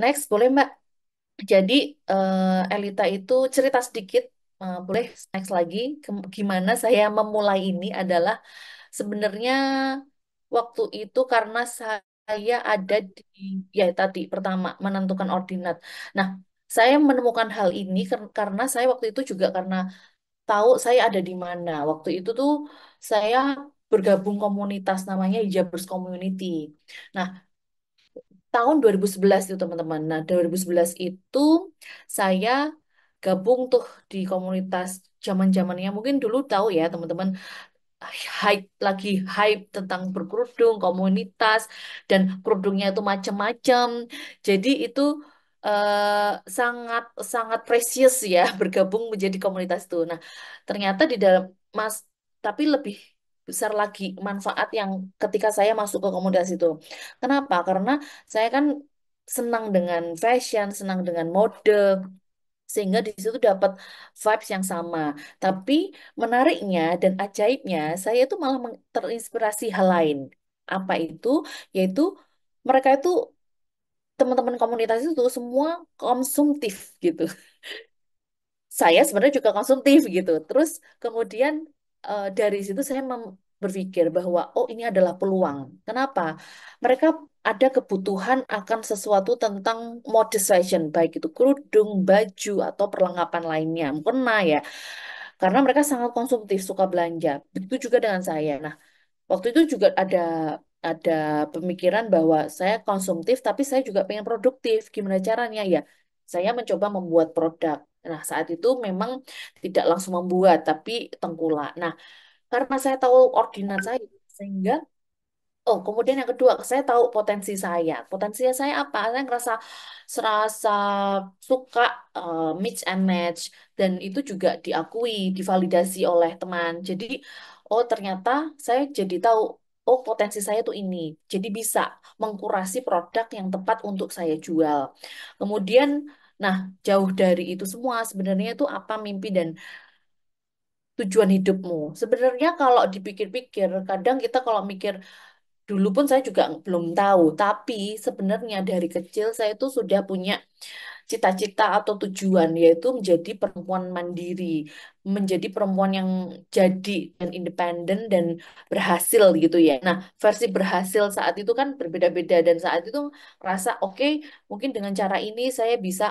Next, boleh Mbak. Jadi Elita itu cerita sedikit, boleh next lagi. Gimana saya memulai ini adalah sebenarnya waktu itu karena saya ada di, ya tadi pertama menentukan ordinat. Nah, saya menemukan hal ini karena saya waktu itu juga karena tahu saya ada di mana. Waktu itu tuh saya bergabung komunitas namanya Hijabers Community. Nah, tahun 2011 itu teman-teman. Nah, 2011 itu saya gabung tuh di komunitas zaman-zamannya mungkin dulu tahu ya teman-teman, hype lagi hype tentang berkerudung, komunitas dan kerudungnya itu macam-macam. Jadi itu sangat sangat precious ya bergabung menjadi komunitas itu. Nah, ternyata di dalam Mas tapi lebih besar lagi manfaat yang ketika saya masuk ke komunitas itu. Kenapa? Karena saya kan senang dengan fashion, senang dengan mode, sehingga di situ dapat vibes yang sama. Tapi menariknya dan ajaibnya, saya itu malah terinspirasi hal lain. Apa itu? Yaitu mereka itu teman-teman komunitas itu semua konsumtif gitu. Saya sebenarnya juga konsumtif gitu. Terus kemudian dari situ saya berpikir bahwa oh ini adalah peluang. Kenapa? Mereka ada kebutuhan akan sesuatu tentang modest fashion, baik itu kerudung, baju atau perlengkapan lainnya, mukena ya. Karena mereka sangat konsumtif, suka belanja. Begitu juga dengan saya. Nah, waktu itu juga ada pemikiran bahwa saya konsumtif, tapi saya juga pengen produktif. Gimana caranya ya? Saya mencoba membuat produk. Nah, saat itu memang tidak langsung membuat, tapi tengkulak. Nah, karena saya tahu ordinat saya, sehingga oh, kemudian yang kedua, saya tahu potensi saya. Potensi saya apa? Saya ngerasa serasa suka mix and match dan itu juga diakui, divalidasi oleh teman. Jadi, oh ternyata saya jadi tahu, oh potensi saya tuh ini. Jadi bisa mengkurasi produk yang tepat untuk saya jual. Kemudian, nah jauh dari itu semua sebenarnya itu apa mimpi dan tujuan hidupmu? Sebenarnya kalau dipikir-pikir, kadang kita kalau mikir dulu pun saya juga belum tahu, tapi sebenarnya dari kecil saya itu sudah punya cita-cita atau tujuan, yaitu menjadi perempuan mandiri, menjadi perempuan yang jadi dan independen dan berhasil gitu ya. Nah, versi berhasil saat itu kan berbeda-beda dan saat itu rasa oke, mungkin dengan cara ini saya bisa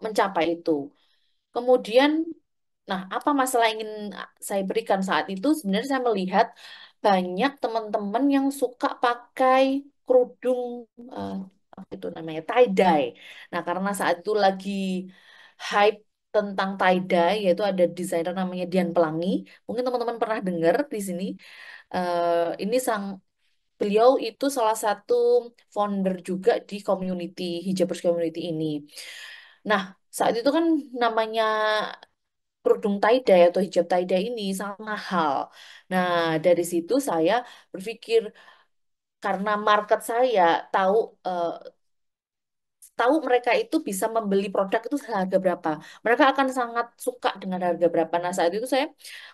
mencapai itu. Kemudian nah, apa masalah yang ingin saya berikan saat itu? Sebenarnya saya melihat banyak teman-teman yang suka pakai kerudung eh, apa itu namanya tie dye. Nah, karena saat itu lagi hype tentang tie dye, yaitu ada desainer namanya Dian Pelangi. Mungkin teman-teman pernah dengar di sini. Ini beliau itu salah satu founder juga di community Hijabers Community ini. Nah, saat itu kan namanya kerudung tie-dye atau hijab tie-dye ini sangat mahal. Nah, dari situ saya berpikir karena market saya tahu eh, tahu mereka itu bisa membeli produk itu seharga berapa. Mereka akan sangat suka dengan harga berapa. Nah, saat itu saya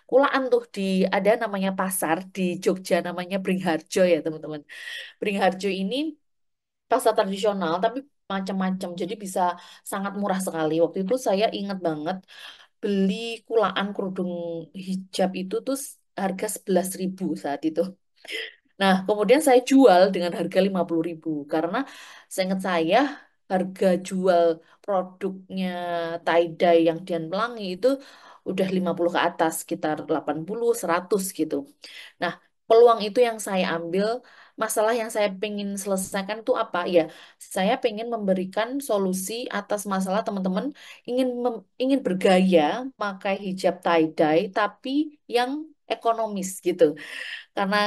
kulaan tuh di ada namanya pasar di Jogja namanya Bringharjo ya, teman-teman. Bringharjo ini pasar tradisional tapi macam-macam. Jadi bisa sangat murah sekali. Waktu itu saya ingat banget beli kulaan kerudung hijab itu tuh harga 11.000 saat itu. Nah, kemudian saya jual dengan harga 50.000 karena seingat saya harga jual produknya tie-dye yang Dian Pelangi itu udah 50 ke atas, sekitar 80, 100 gitu. Nah, peluang itu yang saya ambil, masalah yang saya pengen selesaikan itu apa? Ya, saya pengen memberikan solusi atas masalah teman-teman ingin bergaya pakai hijab tie-dye tapi yang ekonomis gitu. Karena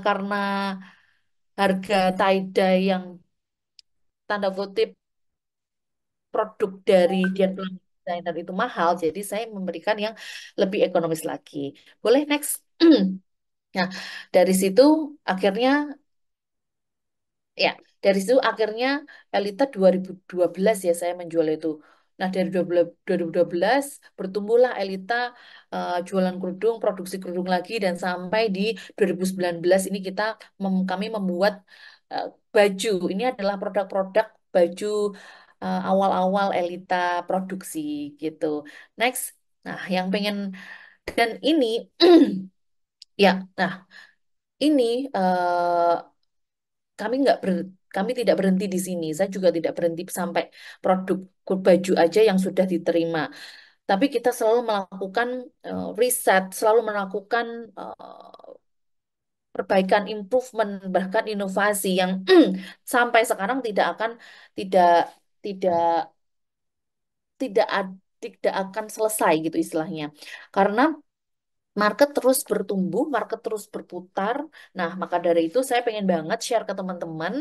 karena harga tie-dye yang tanda kutip produk dari Dian Pelangi Designer itu mahal, jadi saya memberikan yang lebih ekonomis lagi. Boleh next? Nah, dari situ akhirnya ya, dari situ akhirnya Elita 2012 ya saya menjual itu. Nah, dari 2012 bertumbuhlah Elita jualan kerudung, produksi kerudung lagi dan sampai di 2019 ini kami membuat eh, baju. Ini adalah produk-produk baju awal-awal Elita produksi gitu. Next, nah yang pengen dan ini ya, nah ini kami nggak ber, kami tidak berhenti di sini. Saya juga tidak berhenti sampai produk baju aja yang sudah diterima. Tapi kita selalu melakukan riset, selalu melakukan perbaikan, improvement, bahkan inovasi yang sampai sekarang tidak tidak tidak akan selesai gitu istilahnya. Karena market terus bertumbuh, market terus berputar. Nah, maka dari itu saya pengen banget share ke teman-teman.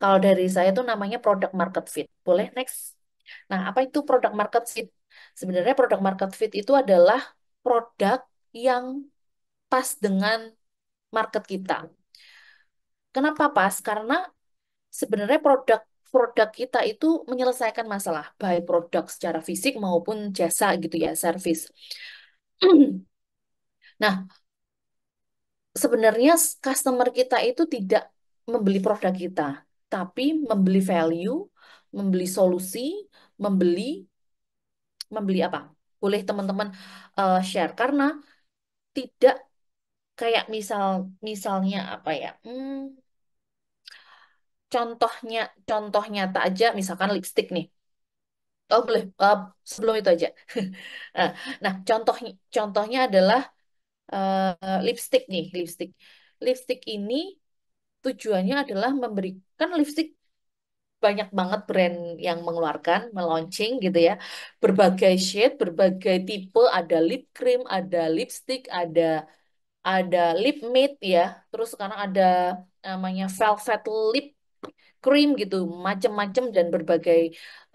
Kalau dari saya tuh namanya product market fit. Boleh next? Nah, apa itu product market fit? Sebenarnya product market fit itu adalah produk yang pas dengan market kita. Kenapa pas? Karena sebenarnya produk produk kita itu menyelesaikan masalah, baik produk secara fisik maupun jasa gitu ya, service. Nah, sebenarnya customer kita itu tidak membeli produk kita, tapi membeli value, membeli solusi, membeli membeli apa? Boleh teman-teman share karena tidak kayak misalnya apa ya? Contohnya contoh nyata aja misalkan lipstick nih. Oh boleh sebelum itu aja. Nah, nah, contohnya adalah lipstick nih, lipstick. Lipstick ini tujuannya adalah memberikan lipstick banyak banget brand yang mengeluarkan, melaunching gitu ya. Berbagai shade, berbagai tipe, ada lip cream, ada lipstick, ada lip matte ya. Terus sekarang ada namanya velvet lip cream gitu, macam-macam dan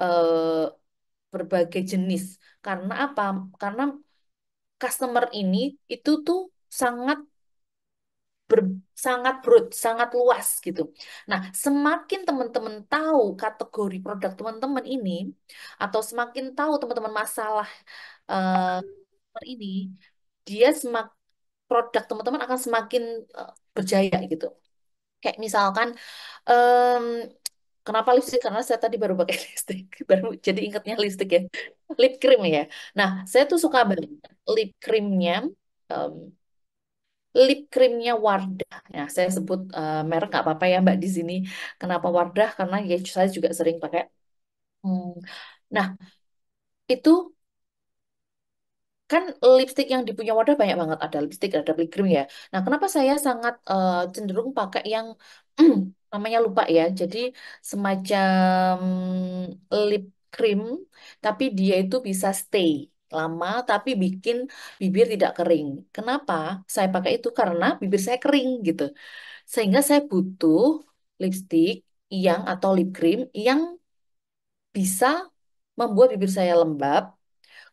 eh, berbagai jenis. Karena apa? Karena customer ini itu tuh sangat ber, sangat broad, sangat luas gitu. Nah, semakin teman-teman tahu kategori produk teman-teman ini, atau semakin tahu teman-teman masalah eh, customer ini, dia produk teman-teman akan semakin berjaya gitu. Kayak misalkan, em, kenapa lipstick? Karena saya tadi baru pakai lipstick, baru jadi ingatnya lipstick ya. Lip cream ya. Nah, saya tuh suka banget lip creamnya. em, Lip creamnya Wardah. Nah, saya sebut merek nggak apa-apa ya Mbak di sini. Kenapa Wardah? Karena ya saya juga sering pakai. Hmm. Nah, itu kan lipstick yang dipunya Wardah banyak banget. Ada lipstick, ada lip cream ya. Nah, kenapa saya sangat cenderung pakai yang namanya lupa ya. Jadi semacam lip cream, tapi dia itu bisa stay lama, tapi bikin bibir tidak kering. Kenapa saya pakai itu? Karena bibir saya kering gitu. Sehingga saya butuh lipstick yang atau lip cream yang bisa membuat bibir saya lembab.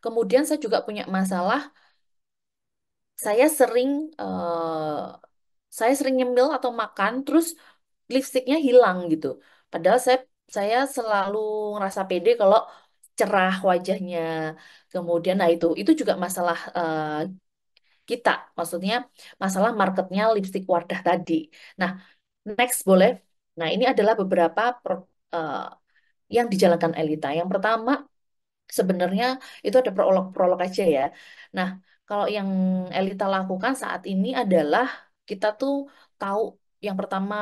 Kemudian saya juga punya masalah, saya sering eh, saya sering nyemil atau makan terus lipstiknya hilang gitu. Padahal saya selalu ngerasa pede kalau cerah wajahnya. Kemudian nah itu juga masalah kita, maksudnya masalah marketnya lipstik Wardah tadi. Nah, next boleh. Nah, ini adalah beberapa eh, yang dijalankan Elita. Yang pertama, sebenarnya itu ada prolog-prolog aja ya. Nah, kalau yang Elita lakukan saat ini adalah kita tuh tahu yang pertama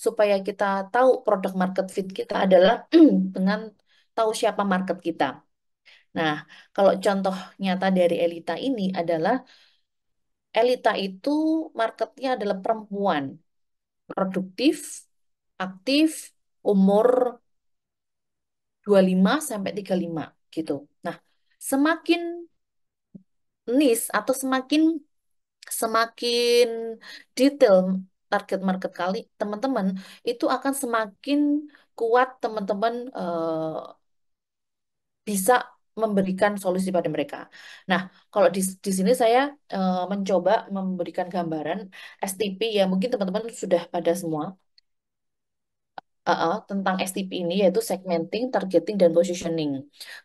supaya kita tahu produk market fit kita adalah dengan tahu siapa market kita. Nah, kalau contoh nyata dari Elita ini adalah Elita itu marketnya adalah perempuan produktif, aktif, umur 25 sampai 35 gitu. Nah, semakin niche atau semakin semakin detail target market kali teman-teman itu akan semakin kuat teman-teman bisa memberikan solusi pada mereka. Nah, kalau di sini saya mencoba memberikan gambaran STP ya mungkin teman-teman sudah pada semua tentang STP ini yaitu segmenting, targeting, dan positioning.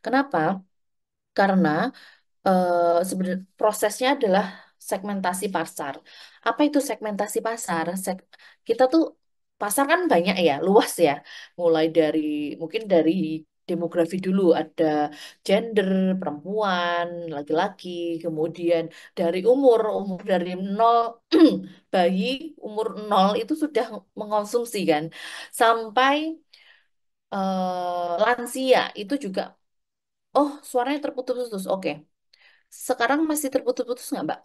Kenapa? Karena sebenarnya prosesnya adalah segmentasi pasar. Apa itu segmentasi pasar? Kita tuh pasar kan banyak ya, luas ya. Mulai dari mungkin dari demografi dulu ada gender, perempuan, laki-laki, kemudian dari umur dari nol bayi umur nol itu sudah mengkonsumsi kan, sampai lansia itu juga. Oh, suaranya terputus-putus. Oke. Sekarang masih terputus-putus nggak, Mbak?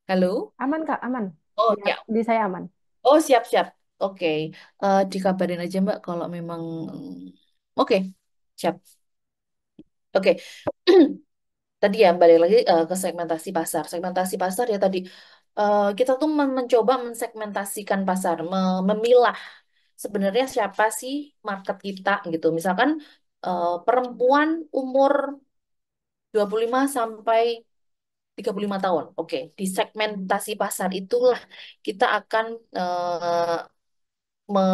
Halo? Aman Kak, aman. Oh, Di, ya. di saya aman. Oh, siap-siap. Oke. Dikabarin aja, Mbak, kalau memang... Oke, siap. Oke. Tadi ya, balik lagi ke segmentasi pasar. Segmentasi pasar ya tadi. Kita tuh mencoba mensegmentasikan pasar, memilah sebenarnya siapa sih market kita gitu. Misalkan perempuan umur 25 sampai 35 tahun. Oke, di segmentasi pasar itulah kita akan me,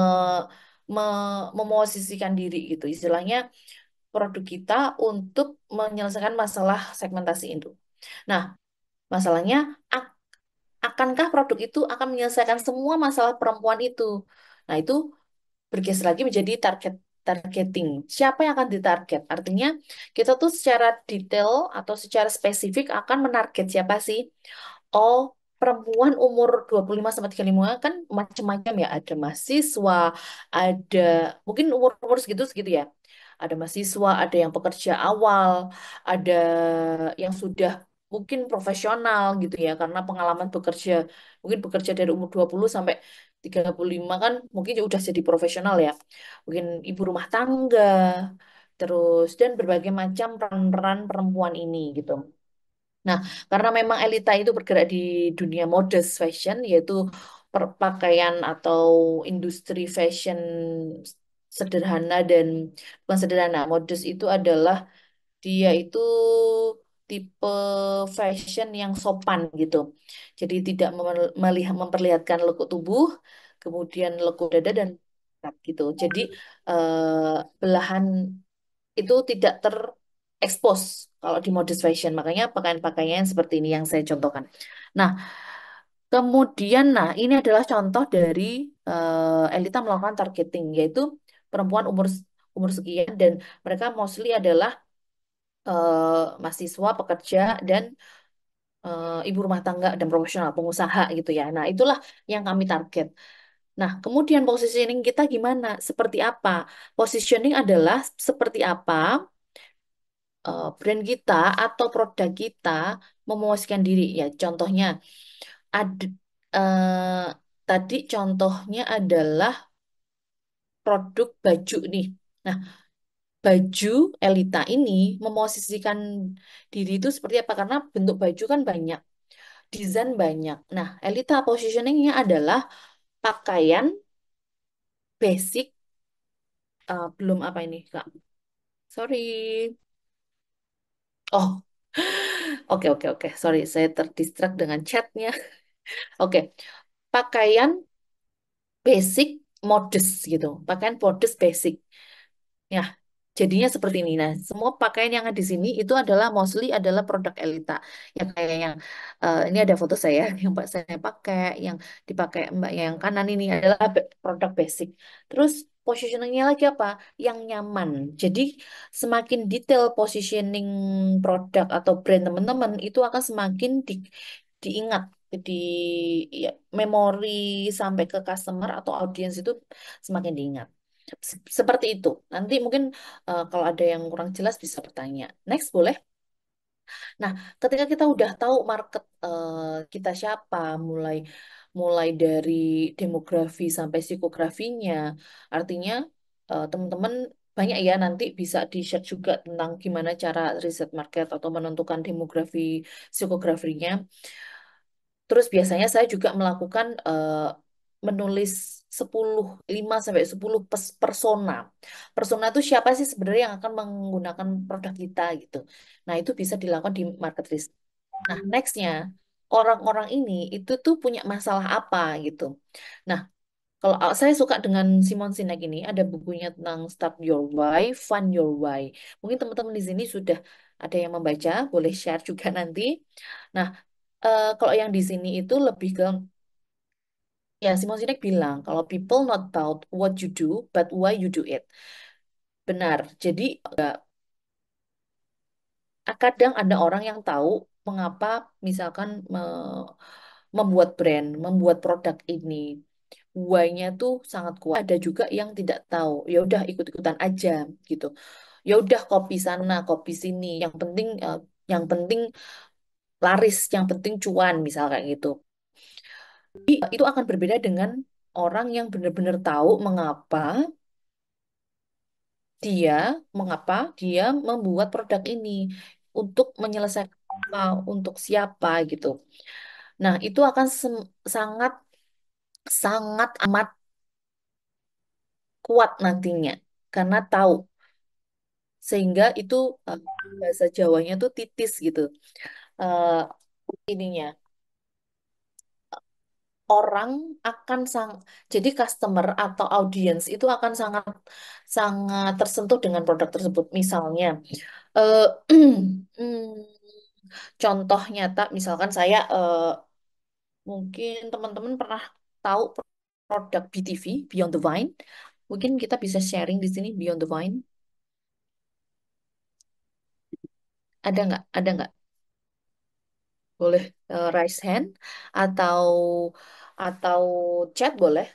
memosisikan diri gitu. Istilahnya produk kita untuk menyelesaikan masalah segmentasi itu. Nah, masalahnya akankah produk itu akan menyelesaikan semua masalah perempuan itu? Nah, itu bergeser lagi menjadi targeting. Siapa yang akan ditarget? Artinya kita tuh secara detail atau secara spesifik akan menarget siapa sih? Oh, perempuan umur 25 sampai 35 kan macam-macam ya. Ada mahasiswa, ada mungkin umur-umur segitu-segitu ya. Ada mahasiswa, ada yang pekerja awal, ada yang sudah mungkin profesional gitu ya, karena pengalaman bekerja, mungkin bekerja dari umur 20 sampai 35 kan mungkin udah jadi profesional ya. Mungkin ibu rumah tangga, terus dan berbagai macam peran-peran perempuan ini gitu. Nah, karena memang Elita itu bergerak di dunia mode fashion, yaitu perpakaian atau industri fashion sederhana dan bukan sederhana, modus itu adalah dia itu tipe fashion yang sopan gitu. Jadi tidak melihat memperlihatkan lekuk tubuh, kemudian lekuk dada dan gitu. Jadi belahan itu tidak terekspos kalau di modus fashion. Makanya pakaian-pakaian seperti ini yang saya contohkan. Nah, kemudian, nah ini adalah contoh dari Elita melakukan targeting, yaitu perempuan umur umur sekian dan mereka mostly adalah mahasiswa, pekerja, dan ibu rumah tangga dan profesional, pengusaha gitu ya. Nah, itulah yang kami target. Nah, kemudian positioning kita gimana? Seperti apa? Positioning adalah seperti apa brand kita atau produk kita mempromosikan diri ya. Contohnya ada tadi contohnya adalah produk baju nih. Nah, baju Elita ini memosisikan diri itu seperti apa? Karena bentuk baju kan banyak, desain banyak. Nah, Elita positioningnya adalah pakaian basic. Belum apa ini, Kak? Sorry. Oh, oke, oke, oke. Sorry, saya terdistract dengan chatnya. Oke, pakaian basic modest gitu. Pakaian modest basic. Ya, jadinya seperti ini. Nah, semua pakaian yang ada di sini itu adalah mostly adalah produk Elita. Yang kayak yang ini ada foto saya yang Mbak saya pakai, yang dipakai Mbak yang kanan ini adalah produk basic. Terus positioningnya lagi apa? Yang nyaman. Jadi semakin detail positioning produk atau brand teman-teman itu akan semakin diingat di ya, memori sampai ke customer atau audiens itu semakin diingat. Seperti itu. Nanti mungkin kalau ada yang kurang jelas bisa bertanya. Next boleh? Nah, ketika kita udah tahu market kita siapa, mulai mulai dari demografi sampai psikografinya, artinya teman-teman banyak ya nanti bisa di-share juga tentang gimana cara riset market atau menentukan demografi psikografinya. Terus biasanya saya juga melakukan menulis 5 sampai 10 persona. Persona itu siapa sih sebenarnya yang akan menggunakan produk kita gitu. Nah, itu bisa dilakukan di market research. Nah, nextnya orang-orang ini itu tuh punya masalah apa gitu. Nah, kalau saya suka dengan Simon Sinek ini, ada bukunya tentang Start Your Why, Find Your Why. Mungkin teman-teman di sini sudah ada yang membaca, boleh share juga nanti. Nah, kalau yang di sini itu lebih ke Ya, Simon Sinek bilang kalau people not about what you do, but why you do it. Benar. Jadi kadang ada orang yang tahu mengapa misalkan membuat brand, membuat produk ini. Why-nya tuh sangat kuat. Ada juga yang tidak tahu. Ya udah ikut-ikutan aja gitu. Ya udah kopi sana, kopi sini. Yang penting laris, yang penting cuan misal kayak gitu. Itu akan berbeda dengan orang yang benar-benar tahu dia mengapa dia membuat produk ini untuk menyelesaikan apa, untuk siapa gitu. Nah, itu akan sangat sangat amat kuat nantinya karena tahu sehingga itu eh, bahasa Jawanya tuh titis gitu. Eh, ininya orang akan jadi customer atau audience itu akan sangat sangat tersentuh dengan produk tersebut. Misalnya, eh, hmm, contoh nyata, misalkan saya mungkin teman-teman pernah tahu produk BTV, Beyond the Vine. Mungkin kita bisa sharing di sini Beyond the Vine. Ada nggak? Ada nggak? Boleh raise hand atau atau chat boleh.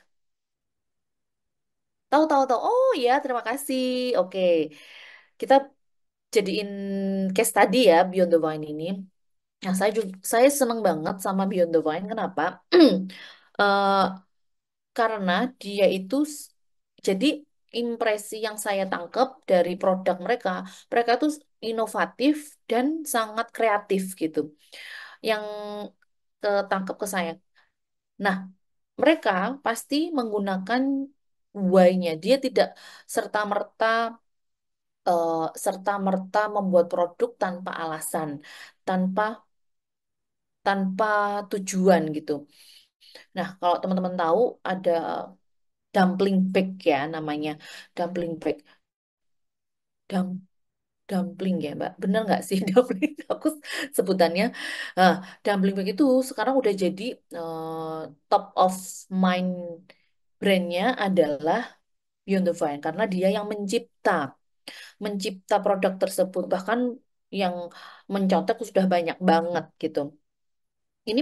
Tahu tahu tahu. Oh ya, terima kasih. Oke. Kita jadiin case tadi ya Beyond the Vine ini. Nah, saya seneng banget sama Beyond the Vine. Kenapa? Eh, karena dia itu jadi impresi yang saya tangkap dari produk mereka, mereka tuh inovatif dan sangat kreatif gitu. Yang ketangkep ke saya. Nah, mereka pasti menggunakan why-nya. Dia tidak serta-merta serta-merta membuat produk tanpa alasan, tanpa tanpa tujuan gitu. Nah, kalau teman-teman tahu ada dumpling bag ya namanya. Dumpling bag. Dum dumpling ya, Mbak. Bener nggak sih dumpling? Aku sebutannya. Nah, dumpling bag itu sekarang udah jadi top of mind brandnya adalah Beyond the Vine karena dia yang mencipta produk tersebut bahkan yang mencontek sudah banyak banget gitu. Ini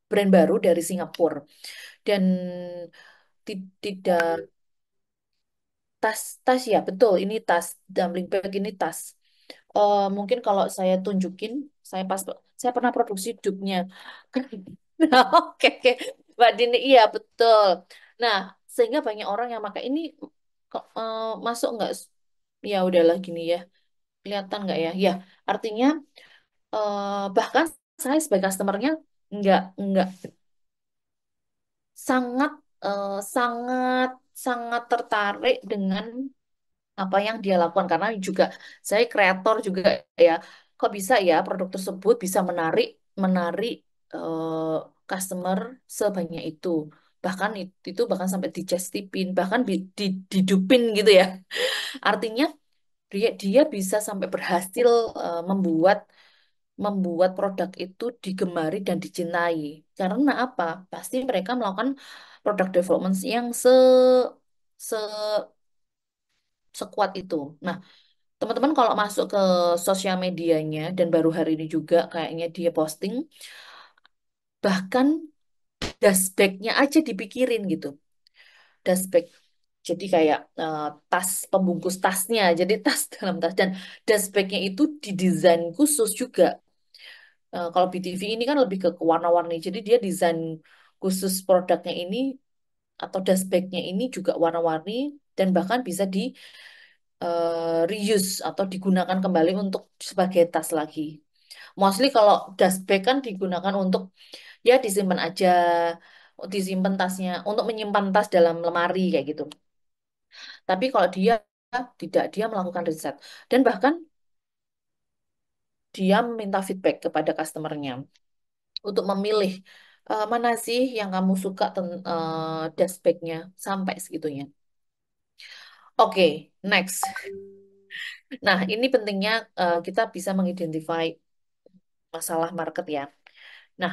brand baru dari Singapura dan tidak tas ya betul ini tas dumpling bag ini tas. Mungkin kalau saya tunjukin saya pernah produksi dupnya. Nah, oke oke Mbak Dini iya betul. Nah sehingga banyak orang yang pakai ini kok masuk nggak? Ya udahlah gini ya kelihatan nggak ya? Ya artinya bahkan saya sebagai customernya nggak sangat sangat sangat tertarik dengan apa yang dia lakukan karena juga saya kreator juga ya kok bisa ya produk tersebut bisa menarik menarik customer sebanyak itu bahkan itu bahkan sampai dijustipin bahkan didupin gitu ya artinya dia bisa sampai berhasil membuat membuat produk itu digemari dan dicintai. Karena apa? Pasti mereka melakukan product development yang se sekuat itu. Nah, teman-teman kalau masuk ke sosial medianya dan baru hari ini juga kayaknya dia posting, bahkan dashback-nya aja dipikirin gitu. Dashback. Jadi kayak tas pembungkus tasnya, jadi tas dalam tas dan dashback-nya itu didesain khusus juga. Kalau BTV ini kan lebih ke warna-warni. Jadi dia desain khusus produknya ini atau dashback-nya ini juga warna-warni dan bahkan bisa di reuse atau digunakan kembali untuk sebagai tas lagi. Mostly kalau dashback kan digunakan untuk ya disimpan aja, disimpan tasnya untuk menyimpan tas dalam lemari kayak gitu. Tapi kalau dia tidak, dia melakukan riset dan bahkan dia meminta feedback kepada customernya untuk memilih mana sih yang kamu suka dashbacknya sampai segitunya. Oke, next. Nah, ini pentingnya kita bisa mengidentify masalah market ya. Nah,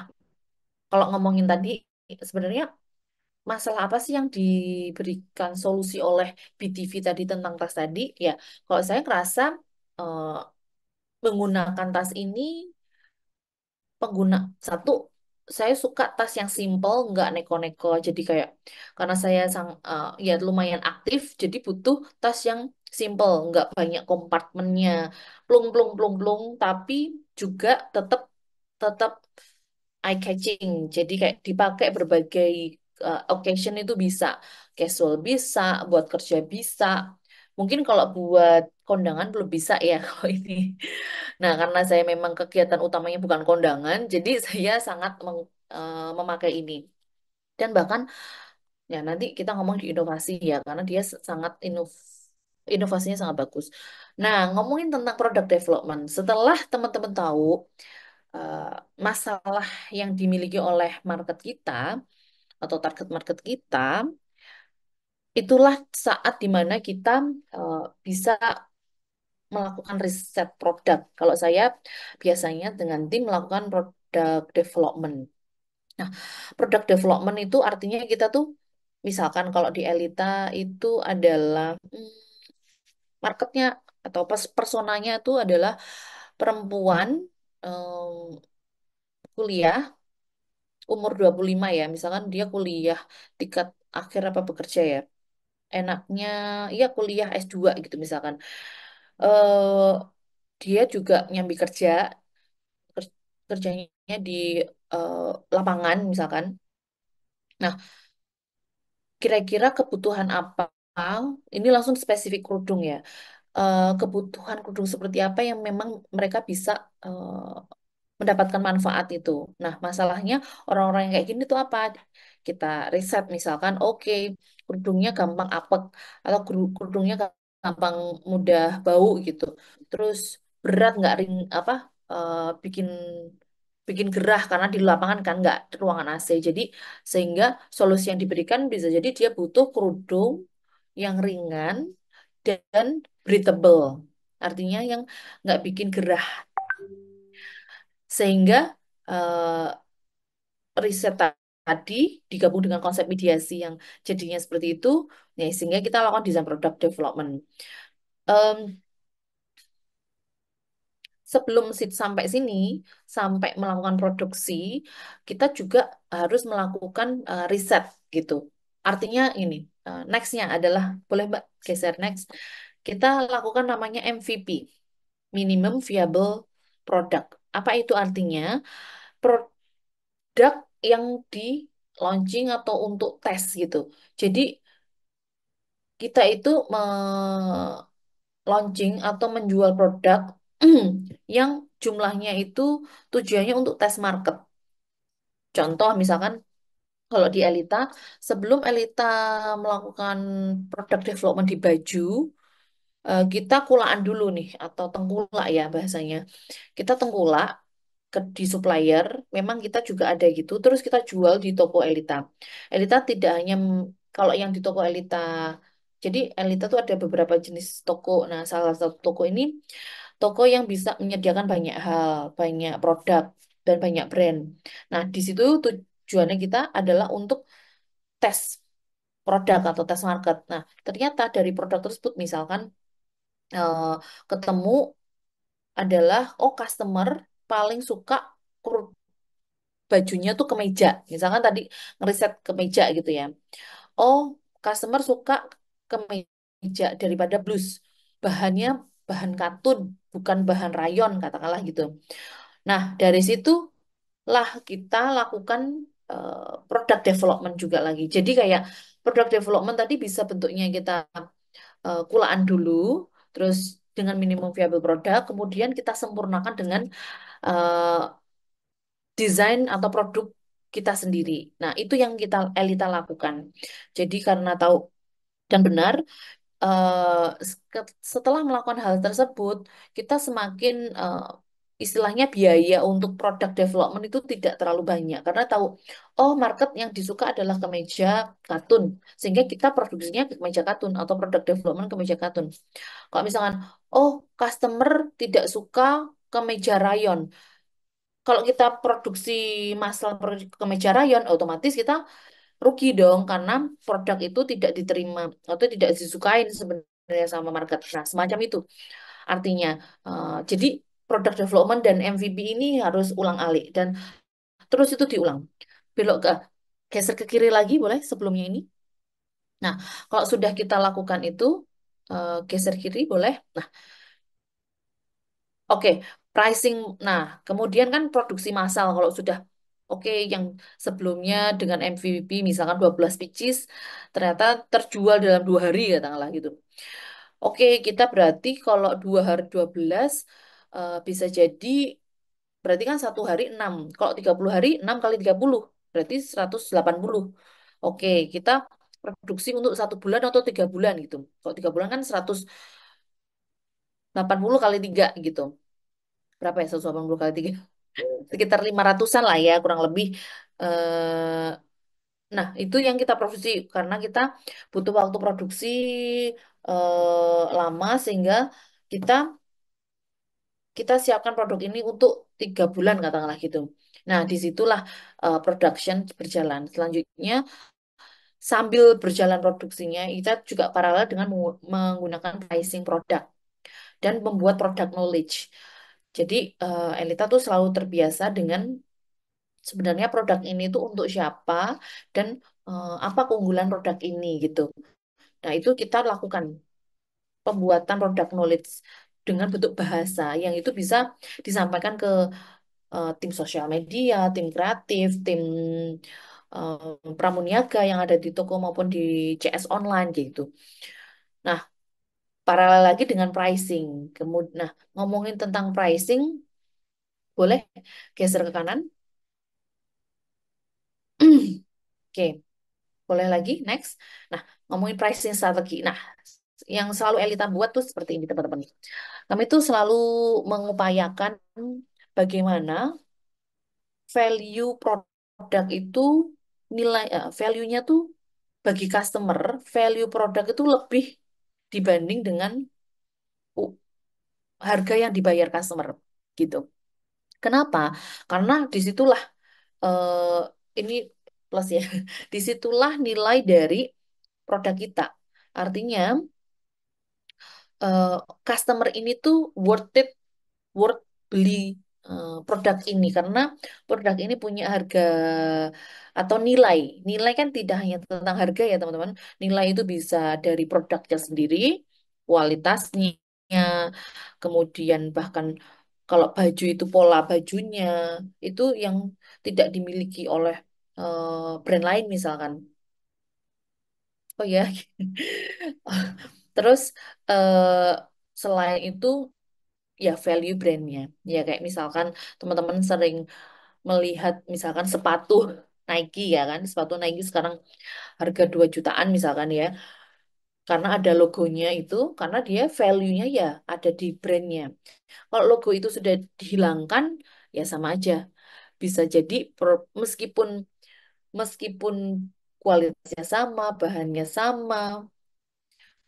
kalau ngomongin tadi, sebenarnya masalah apa sih yang diberikan solusi oleh BTV tadi tentang tas tadi? Ya, kalau saya ngerasa eh, menggunakan tas ini pengguna satu, saya suka tas yang simple, nggak neko-neko. Jadi kayak karena saya ya lumayan aktif, jadi butuh tas yang simple, nggak banyak kompartemennya, plung plung plung plung, tapi juga tetap tetap eye catching. Jadi kayak dipakai berbagai occasion itu bisa, casual bisa, buat kerja bisa. Mungkin kalau buat kondangan belum bisa ya kalau ini. Nah, karena saya memang kegiatan utamanya bukan kondangan, jadi saya sangat memakai ini. Dan bahkan ya nanti kita ngomong di inovasi ya, karena dia sangat inovasinya sangat bagus. Nah, ngomongin tentang product development, setelah teman-teman tahu eh, masalah yang dimiliki oleh market kita atau target market kita, itulah saat dimana kita bisa melakukan riset produk. Kalau saya biasanya dengan tim melakukan product development. Nah, product development itu artinya kita tuh, misalkan kalau di Elita itu adalah marketnya atau personanya itu adalah perempuan kuliah umur 25 ya. Misalkan dia kuliah tingkat akhir apa bekerja ya. Enaknya ya kuliah S2 gitu misalkan. eh Dia juga nyambi kerja, kerjanya di eh, lapangan misalkan. Nah, kira-kira kebutuhan apa? Ini langsung spesifik kerudung ya. Kebutuhan kerudung seperti apa yang memang mereka bisa mendapatkan manfaat itu. Nah, masalahnya orang-orang yang kayak gini tuh apa? Kita riset misalkan, oke, kerudungnya gampang apek atau kerudungnya gampang mudah bau gitu. Terus berat nggak ring apa bikin bikin gerah karena di lapangan kan nggak ruangan AC. Jadi sehingga solusi yang diberikan bisa jadi dia butuh kerudung yang ringan dan breathable. Artinya yang nggak bikin gerah. Sehingga eh, riset tadi digabung dengan konsep mediasi yang jadinya seperti itu, ya, sehingga kita lakukan desain product development. Em, Sebelum sampai sini, sampai melakukan produksi, kita juga harus melakukan riset gitu. Artinya ini, nextnya adalah, boleh Mbak geser next, kita lakukan namanya MVP, Minimum Viable Product. Apa itu artinya? Produk yang di launching atau untuk tes gitu. Jadi kita itu launching atau menjual produk yang jumlahnya itu tujuannya untuk tes market. Contoh misalkan kalau di Elita, sebelum Elita melakukan product development di baju, kita kulaan dulu nih atau tengkulak ya bahasanya. Kita tengkulak di supplier, memang kita juga ada gitu. Terus kita jual di toko Elita. Elita tidak hanya kalau yang di toko Elita. Jadi Elita tuh ada beberapa jenis toko. Nah, salah satu toko ini toko yang bisa menyediakan banyak hal, banyak produk dan banyak brand. Nah, di situ tujuannya kita adalah untuk tes produk atau tes market. Nah, ternyata dari produk tersebut misalkan eh, ketemu adalah customer paling suka bajunya tuh kemeja. Misalkan tadi ngeriset kemeja gitu ya. Oh, customer suka kemeja daripada blus. Bahannya bahan katun, bukan bahan rayon, katakanlah gitu. Nah, dari situ lah kita lakukan product development juga lagi. Jadi kayak product development tadi bisa bentuknya kita kulaan dulu, terus dengan minimum viable product, kemudian kita sempurnakan dengan eh, desain atau produk kita sendiri. Nah, itu yang kita Elita lakukan. Jadi karena tahu dan benar, setelah melakukan hal tersebut, kita semakin istilahnya biaya untuk produk development itu tidak terlalu banyak karena tahu, oh market yang disuka adalah kemeja katun, sehingga kita produksinya kemeja katun atau produk development kemeja katun. Kalau misalkan, oh customer tidak suka kemeja rayon, kalau kita produksi masalah kemeja rayon, otomatis kita rugi dong karena produk itu tidak diterima atau tidak disukain sebenarnya sama market. Nah, semacam itu artinya. Jadi product development dan MVP ini harus ulang-alik dan terus itu diulang. Belok ke geser ke kiri lagi boleh sebelumnya ini. Nah, kalau sudah kita lakukan itu geser kiri boleh. Nah, oke, pricing. Nah, kemudian kan produksi massal kalau sudah oke yang sebelumnya dengan MVP misalkan 12 pieces ternyata terjual dalam 2 hari katakanlah gitu. Oke, kita berarti kalau 2 hari 12 bisa jadi berarti kan 1 hari 6. Kalau 30 hari 6 kali 30 berarti 180. Oke, kita produksi untuk 1 bulan atau 3 bulan gitu. Kalau 3 bulan kan 180 kali 3 gitu. Berapa ya 180 kali 3? Sekitar 500-an lah ya kurang lebih. Eh, nah, itu yang kita produksi karena kita butuh waktu produksi lama sehingga kita kita siapkan produk ini untuk 3 bulan katakanlah gitu. Nah, disitulah production berjalan. Selanjutnya, sambil berjalan produksinya, kita juga paralel dengan menggunakan pricing produk dan membuat product knowledge. Jadi, Elita tuh selalu terbiasa dengan sebenarnya produk ini tuh untuk siapa dan apa keunggulan produk ini gitu. Nah, itu kita lakukan pembuatan produk knowledge dengan bentuk bahasa yang itu bisa disampaikan ke tim sosial media, tim kreatif, tim pramuniaga yang ada di toko maupun di CS online gitu. Nah, paralel lagi dengan pricing. Kemudian, nah, ngomongin tentang pricing, boleh geser ke kanan. Oke, boleh lagi, next. Nah, ngomongin pricing strategi. Nah, yang selalu Elita buat tuh seperti ini, teman-teman. Kami tuh selalu mengupayakan bagaimana value produk itu nilai value-nya tuh bagi customer, value produk itu lebih dibanding dengan u- harga yang dibayar customer gitu. Kenapa? Karena disitulah eh, ini plus ya, disitulah nilai dari produk kita. Artinya eh, customer ini tuh worth beli produk ini karena produk ini punya harga atau nilai. Nilai kan tidak hanya tentang harga ya teman-teman. Nilai itu bisa dari produknya sendiri, kualitasnya, kemudian bahkan kalau baju itu pola bajunya itu yang tidak dimiliki oleh brand lain misalkan. Oh ya. Terus eh, selain itu ya value brandnya ya kayak misalkan teman-teman sering melihat misalkan sepatu Nike ya kan sepatu Nike sekarang harga 2 jutaan misalkan ya karena ada logonya itu karena dia value-nya ya ada di brandnya kalau logo itu sudah dihilangkan ya sama aja bisa jadi meskipun meskipun kualitasnya sama bahannya sama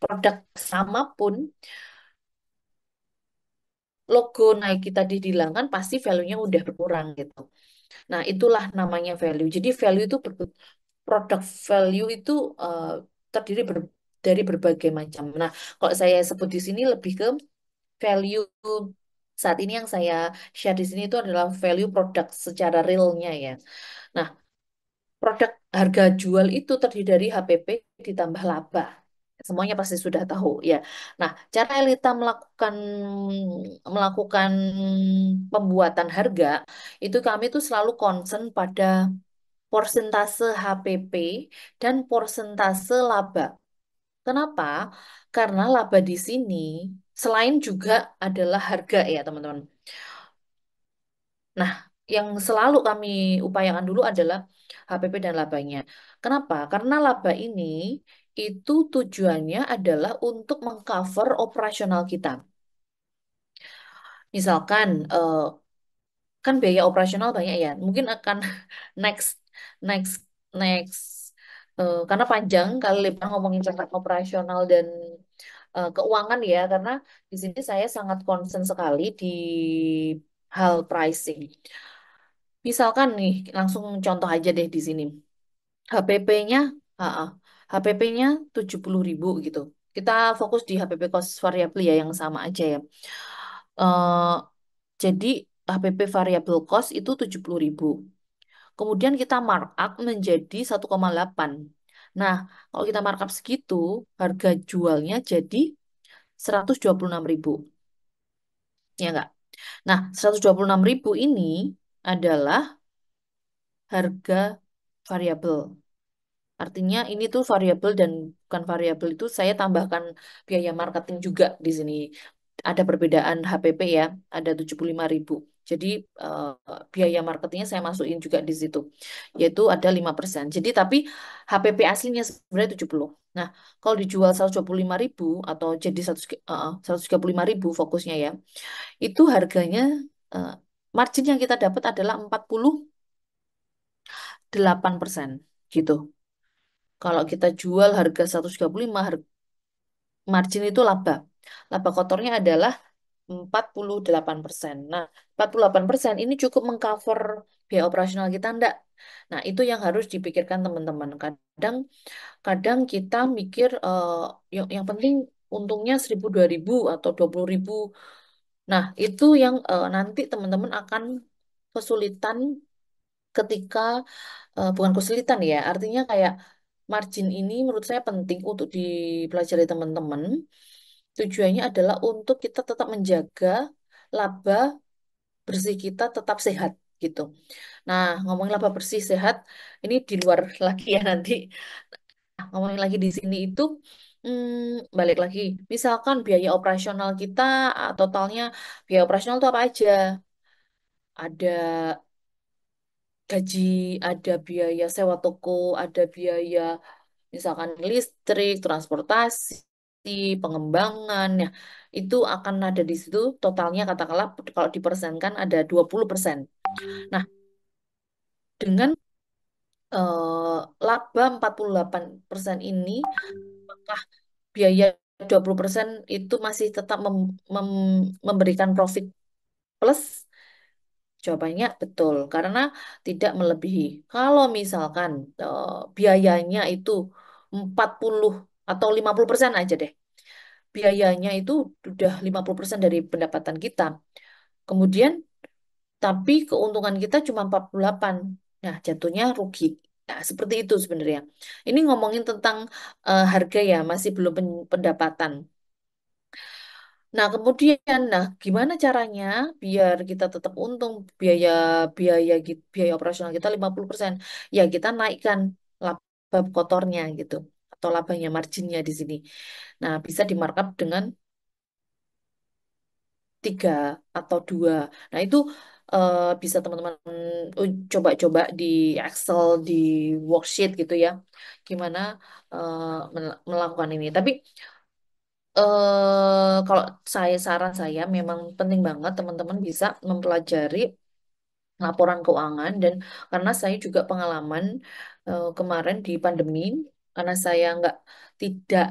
produk sama pun logo Nike tadi dihilangkan pasti value-nya udah berkurang gitu. Nah, itulah namanya value. Jadi value itu produk value itu terdiri dari berbagai macam. Nah, kalau saya sebut di sini lebih ke value saat ini yang saya share di sini itu adalah value produk secara realnya ya. Nah, produk harga jual itu terdiri dari HPP ditambah laba. Semuanya pasti sudah tahu ya. Nah, cara Elita melakukan melakukan pembuatan harga itu kami tuh selalu concern pada persentase HPP dan persentase laba. Kenapa? Karena laba di sini selain juga adalah harga ya, teman-teman. Nah, yang selalu kami upayakan dulu adalah HPP dan labanya. Kenapa? Karena laba ini itu tujuannya adalah untuk mengcover operasional kita. Misalkan kan biaya operasional banyak ya. Mungkin akan next next next karena panjang kali lebar ngomongin tentang operasional dan keuangan ya karena di sini saya sangat concern sekali di hal pricing. Misalkan nih langsung contoh aja deh di sini. HPP-nya, HPP-nya 70.000 gitu. Kita fokus di HPP cost variabel ya yang sama aja ya. Eh, jadi HPP variable cost itu 70.000. Kemudian kita markup menjadi 1,8. Nah, kalau kita markup segitu, harga jualnya jadi 126.000. Ya enggak? Nah, 126.000 ini adalah harga variabel. Artinya ini tuh variabel dan bukan variabel itu saya tambahkan biaya marketing juga di sini. Ada perbedaan HPP ya, ada 75.000. Jadi eh, biaya marketingnya saya masukin juga di situ, yaitu ada 5%. Jadi tapi HPP aslinya sebenarnya 70. Nah, kalau dijual 125.000 atau jadi 135.000 fokusnya ya, itu harganya eh, margin yang kita dapat adalah 48% gitu. Kalau kita jual harga 135, margin itu laba. Laba kotornya adalah 48%. Nah, 48% ini cukup mengcover biaya operasional kita enggak? Nah, itu yang harus dipikirkan teman-teman. Kadang kadang kita mikir yang penting untungnya 1.000 2.000 atau 20.000. Nah, itu yang nanti teman-teman akan kesulitan ketika bukan kesulitan ya, artinya kayak margin ini menurut saya penting untuk dipelajari teman-teman. Tujuannya adalah untuk kita tetap menjaga laba bersih kita tetap sehat gitu. Nah, ngomongin laba bersih sehat, ini di luar lagi ya nanti. Nah, ngomongin lagi di sini itu, balik lagi. Misalkan biaya operasional kita totalnya biaya operasional itu apa aja? Ada gaji, ada biaya sewa toko, ada biaya misalkan listrik, transportasi, pengembangan, ya itu akan ada di situ totalnya katakanlah kalau dipersenkan ada 20%. Nah, dengan laba 48% ini, apakah biaya 20% itu masih tetap memberikan profit plus? Jawabannya betul, karena tidak melebihi. Kalau misalkan biayanya itu 40 atau 50% aja deh. Biayanya itu udah 50% dari pendapatan kita. Kemudian, tapi keuntungan kita cuma 48. Nah, jatuhnya rugi. Nah, seperti itu sebenarnya. Ini ngomongin tentang harga ya, masih belum pendapatan. Nah, kemudian, nah, gimana caranya biar kita tetap untung biaya biaya biaya operasional kita 50%? Ya, kita naikkan laba kotornya gitu atau labanya marginnya di sini. Nah, bisa di markup dengan 3 atau 2. Nah, itu bisa teman-teman coba-coba di Excel, di worksheet gitu ya. Gimana melakukan ini. Tapi kalau saran saya memang penting banget teman-teman bisa mempelajari laporan keuangan dan karena saya juga pengalaman kemarin di pandemi karena saya nggak tidak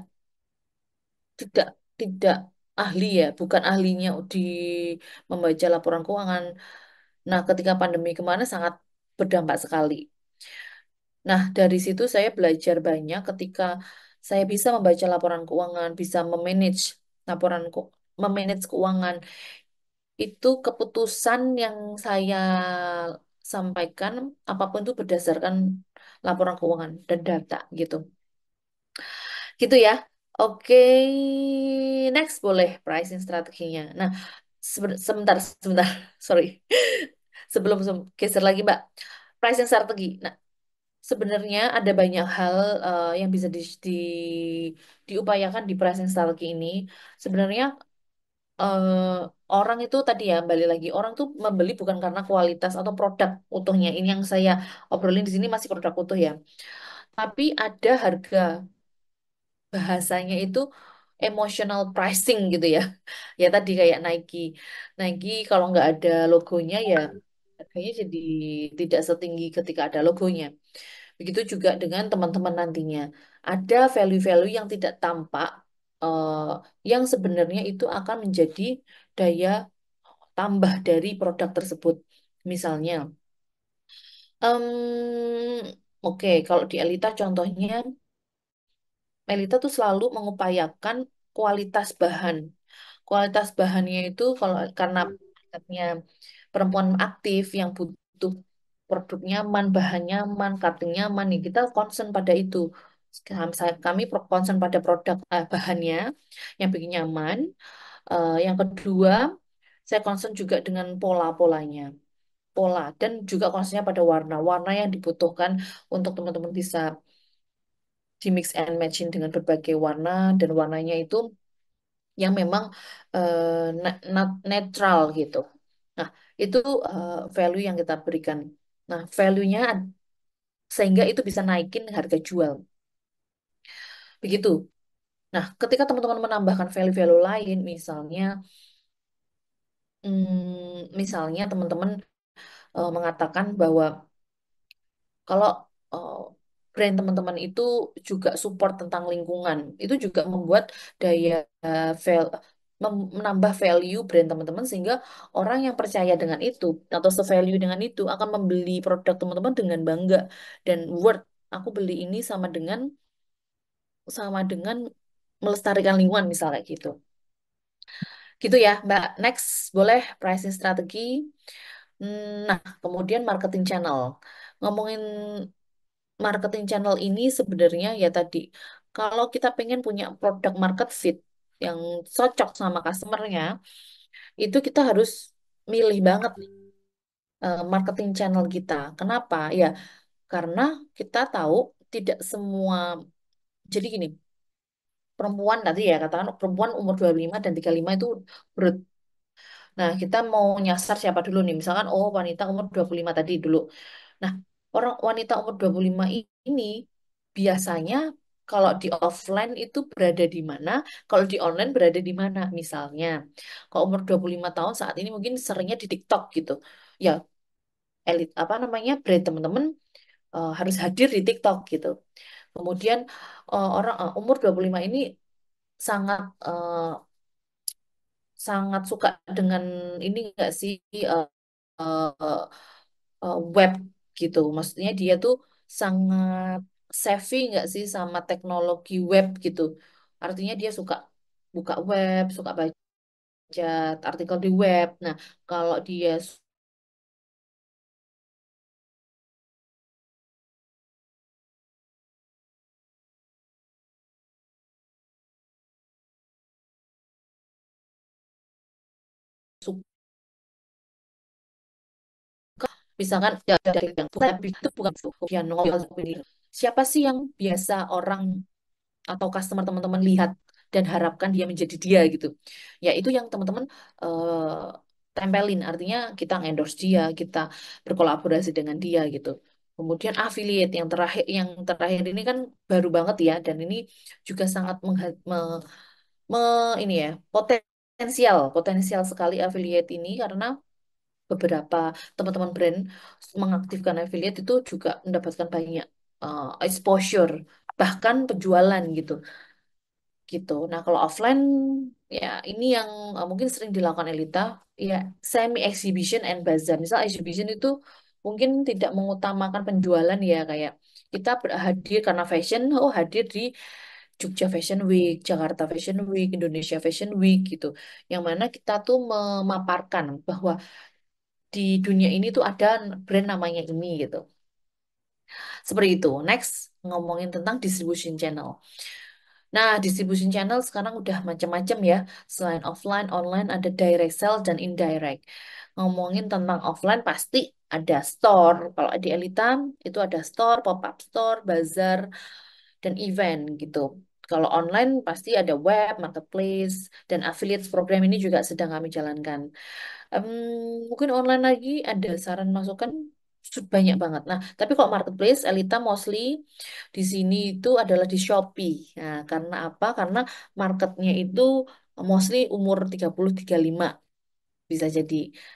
tidak tidak ahli ya bukan ahlinya di membaca laporan keuangan. Nah, ketika pandemi kemarin sangat berdampak sekali. Nah, dari situ saya belajar banyak ketika saya bisa membaca laporan keuangan, bisa memanage laporan memanage keuangan. Itu keputusan yang saya sampaikan apapun itu berdasarkan laporan keuangan dan data gitu. Gitu ya. Oke, next boleh pricing strateginya. Nah, sebentar, sebentar, sorry. Sebelum geser lagi, Mbak. Pricing strategi. Nah, sebenarnya ada banyak hal yang bisa diupayakan di pricing strategi ini. Sebenarnya orang itu tadi ya, balik lagi, orang tuh membeli bukan karena kualitas atau produk utuhnya. Ini yang saya obrolin di sini masih produk utuh ya. Tapi ada harga bahasanya itu emotional pricing gitu ya. Ya tadi kayak Nike. Nike kalau nggak ada logonya ya harganya jadi tidak setinggi ketika ada logonya. Begitu juga dengan teman-teman nantinya. Ada value-value yang tidak tampak, eh, yang sebenarnya itu akan menjadi daya tambah dari produk tersebut. Misalnya, em, Oke, kalau di Elita contohnya, Elita tuh selalu mengupayakan kualitas bahan. Kualitas bahannya itu kalau karena marketnya perempuan aktif yang butuh produk nyaman, bahan nyaman, cutting nyaman, nih kita concern pada itu. Kami concern pada produk bahannya yang bikin nyaman. Yang kedua, saya concern juga dengan pola-polanya. Pola dan juga concernnya pada warna-warna yang dibutuhkan untuk teman-teman bisa di mix and matching dengan berbagai warna dan warnanya itu yang memang netral gitu. Nah, itu value yang kita berikan. Nah, value-nya sehingga itu bisa naikin harga jual. Begitu. Nah, ketika teman-teman menambahkan value-value lain, misalnya, misalnya teman-teman mengatakan bahwa kalau uh, brand teman-teman itu juga support tentang lingkungan, itu juga membuat daya menambah value brand teman-teman sehingga orang yang percaya dengan itu atau se-value dengan itu akan membeli produk teman-teman dengan bangga dan worth aku beli ini sama dengan melestarikan lingkungan misalnya gitu. Gitu ya, Mbak. Next, boleh pricing strategi. Nah, kemudian marketing channel. Ngomongin marketing channel ini sebenarnya ya tadi, kalau kita pengen punya produk market fit yang cocok sama customernya, itu kita harus milih banget nih marketing channel kita. Kenapa? Ya, karena kita tahu tidak semua, jadi gini, perempuan tadi ya, katakan perempuan umur 25 dan 35 itu berat. Nah, kita mau nyasar siapa dulu nih? Misalkan, oh wanita umur 25 tadi dulu. Nah, orang wanita umur 25 ini biasanya kalau di offline itu berada di mana, kalau di online berada di mana. Misalnya, kalau umur 25 tahun saat ini mungkin seringnya di TikTok gitu. Ya, elit apa namanya? Brand teman-teman harus hadir di TikTok gitu. Kemudian orang umur 25 ini sangat sangat suka dengan ini enggak sih eh, web gitu. Maksudnya dia tuh sangat savvy nggak sih sama teknologi web gitu. Artinya dia suka buka web, suka baca artikel di web. Nah, kalau dia suka, misalkan ya, dari yang tapi itu bukan dia novel ini. Siapa sih yang biasa orang atau customer teman-teman lihat dan harapkan dia menjadi dia gitu. Ya itu yang teman-teman tempelin. Artinya kita endorse dia, kita berkolaborasi dengan dia gitu. Kemudian affiliate yang terakhir ini kan baru banget ya dan ini juga sangat ini ya potensial potensial sekali affiliate ini karena beberapa teman-teman brand mengaktifkan affiliate itu juga mendapatkan banyak exposure bahkan penjualan gitu gitu. Nah, kalau offline ya ini yang mungkin sering dilakukan Elita ya semi exhibition and bazaar. Misal exhibition itu mungkin tidak mengutamakan penjualan ya kayak kita hadir karena fashion, oh hadir di Jogja Fashion Week, Jakarta Fashion Week, Indonesia Fashion Week gitu. Yang mana kita tuh memaparkan bahwa di dunia ini tuh ada brand namanya ini gitu. Seperti itu. Next, ngomongin tentang distribution channel. Nah, distribution channel sekarang udah macam-macam ya. Selain offline, online ada direct sell dan indirect. Ngomongin tentang offline pasti ada store. Kalau di Elita itu ada store, pop-up store, bazar, dan event gitu. Kalau online pasti ada web, marketplace, dan affiliates program ini juga sedang kami jalankan. Em, Mungkin online lagi ada saran masukan banyak banget. Nah, tapi kalau marketplace, Elita mostly di sini itu adalah di Shopee. Nah, karena apa? Karena marketnya itu mostly umur 30-35 bisa jadi.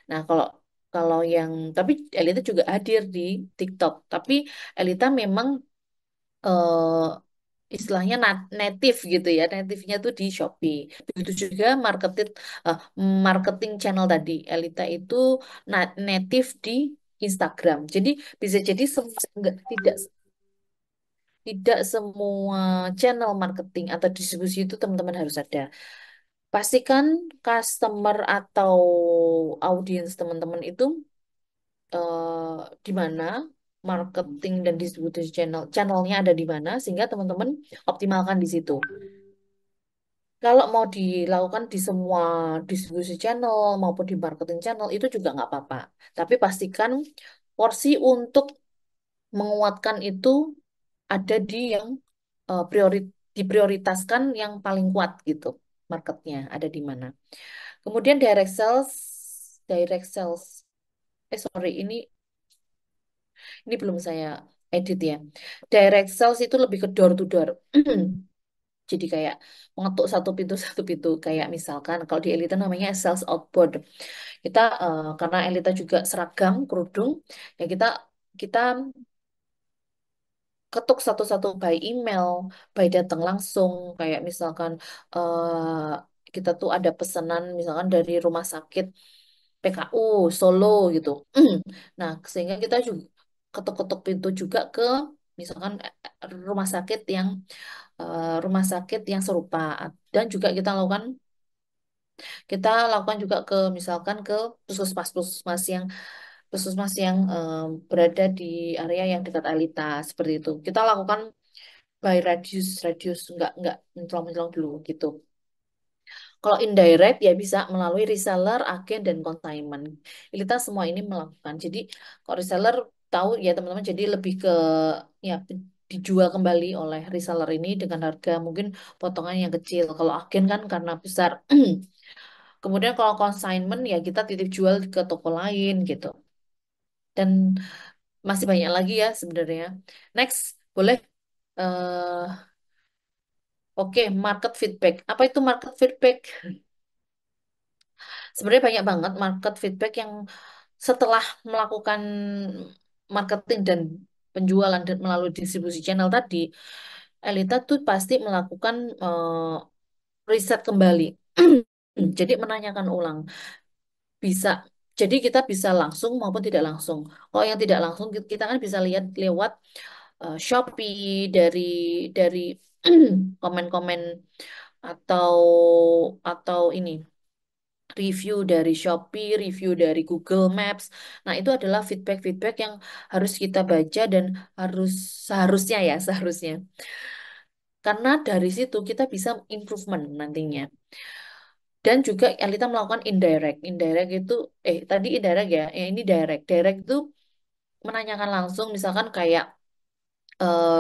Nah, kalau kalau yang tapi Elita juga hadir di TikTok. Tapi Elita memang eh, istilahnya native gitu ya, native-nya tuh di Shopee. Begitu juga eh, marketing channel tadi, Elita itu native di Instagram. Jadi bisa jadi tidak. tidak semua channel marketing atau distribusi itu teman-teman harus ada. Pastikan customer atau audiens teman-teman itu di mana marketing dan distribusi channelnya ada di mana sehingga teman-teman optimalkan di situ. Kalau mau dilakukan di semua distribusi channel maupun di marketing channel itu juga nggak apa-apa. Tapi pastikan porsi untuk menguatkan itu ada di yang diprioritaskan yang paling kuat gitu. Marketnya ada di mana. Kemudian direct sales. Sorry, ini belum saya edit ya. Direct sales itu lebih ke door to door. Jadi kayak mengetuk satu pintu satu pintu. Kayak misalkan kalau di Elita namanya sales outbound. Kita karena Elita juga seragam kerudung, ya kita kita ketuk satu-satu by email, by datang langsung. Kayak misalkan kita tuh ada pesanan misalkan dari rumah sakit PKU Solo gitu. Nah, sehingga kita juga ketuk-ketuk pintu juga ke misalkan rumah sakit yang rumah sakit yang serupa dan juga kita lakukan juga ke misalkan ke puskesmas yang berada di area yang dekat Alita seperti itu. Kita lakukan by radius radius nggak mencolong-mencolong dulu gitu. Kalau indirect ya bisa melalui reseller, agen dan consignment. Kita semua ini melakukan. Jadi kalau reseller tahu ya teman-teman jadi lebih ke ya dijual kembali oleh reseller ini dengan harga mungkin potongan yang kecil. Kalau agen kan karena besar. Kemudian kalau consignment ya kita titip jual ke toko lain gitu. Dan masih banyak lagi ya sebenarnya. Next, boleh. eh oke, market feedback. Apa itu market feedback? Sebenarnya banyak banget market feedback yang setelah melakukan marketing dan penjualan dan melalui distribusi channel tadi, Elita tuh pasti melakukan riset kembali. Jadi menanyakan ulang. Bisa. Jadi kita bisa langsung maupun tidak langsung. Kalau yang tidak langsung kita kan bisa lihat lewat Shopee dari komen-komen atau ini review dari Shopee, review dari Google Maps. Nah, itu adalah feedback-feedback yang harus kita baca dan harus seharusnya ya, seharusnya. Karena dari situ kita bisa improvement nantinya. Dan juga Elita melakukan indirect. Indirect itu, tadi indirect ya, ini direct. Direct itu menanyakan langsung, misalkan kayak eh,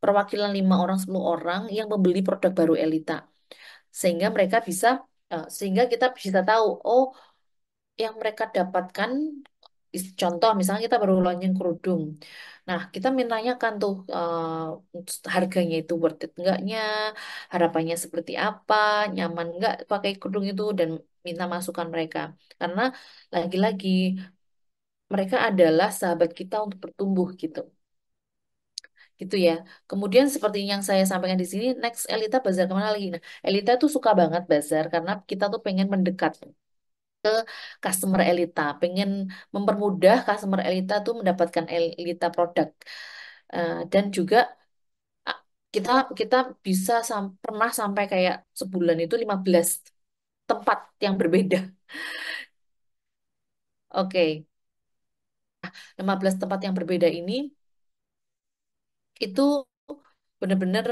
perwakilan 5 orang, 10 orang yang membeli produk baru Elita. Sehingga kita bisa tahu, oh yang mereka dapatkan contoh misalnya kita baru launching kerudung. Nah, kita menanyakan tuh harganya itu worth it enggaknya, harapannya seperti apa, nyaman enggak pakai kerudung itu dan minta masukan mereka. Karena lagi-lagi mereka adalah sahabat kita untuk bertumbuh gitu. Gitu ya. Kemudian seperti yang saya sampaikan di sini, next Elita bazar kemana lagi? Nah, Elita tuh suka banget bazar karena kita tuh pengen mendekat ke customer Elita, pengen mempermudah customer Elita tuh mendapatkan Elita produk. Dan juga ah, kita kita bisa pernah sampai kayak sebulan itu 15 tempat yang berbeda. Oke, 15 tempat yang berbeda ini itu benar-benar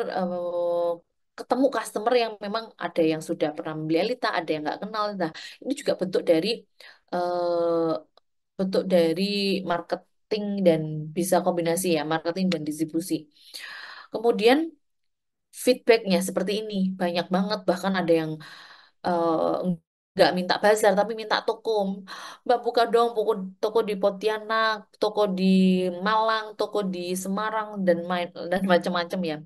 ketemu customer yang memang ada yang sudah pernah membeli Elita, ada yang nggak kenal. Nah, ini juga eh, bentuk dari marketing dan bisa kombinasi ya, marketing dan distribusi. Kemudian feedbacknya seperti ini banyak banget, bahkan ada yang nggak minta bazar tapi minta toko. Mbak buka dong toko di Pontianak, toko di Malang, toko di Semarang dan macam-macam ya.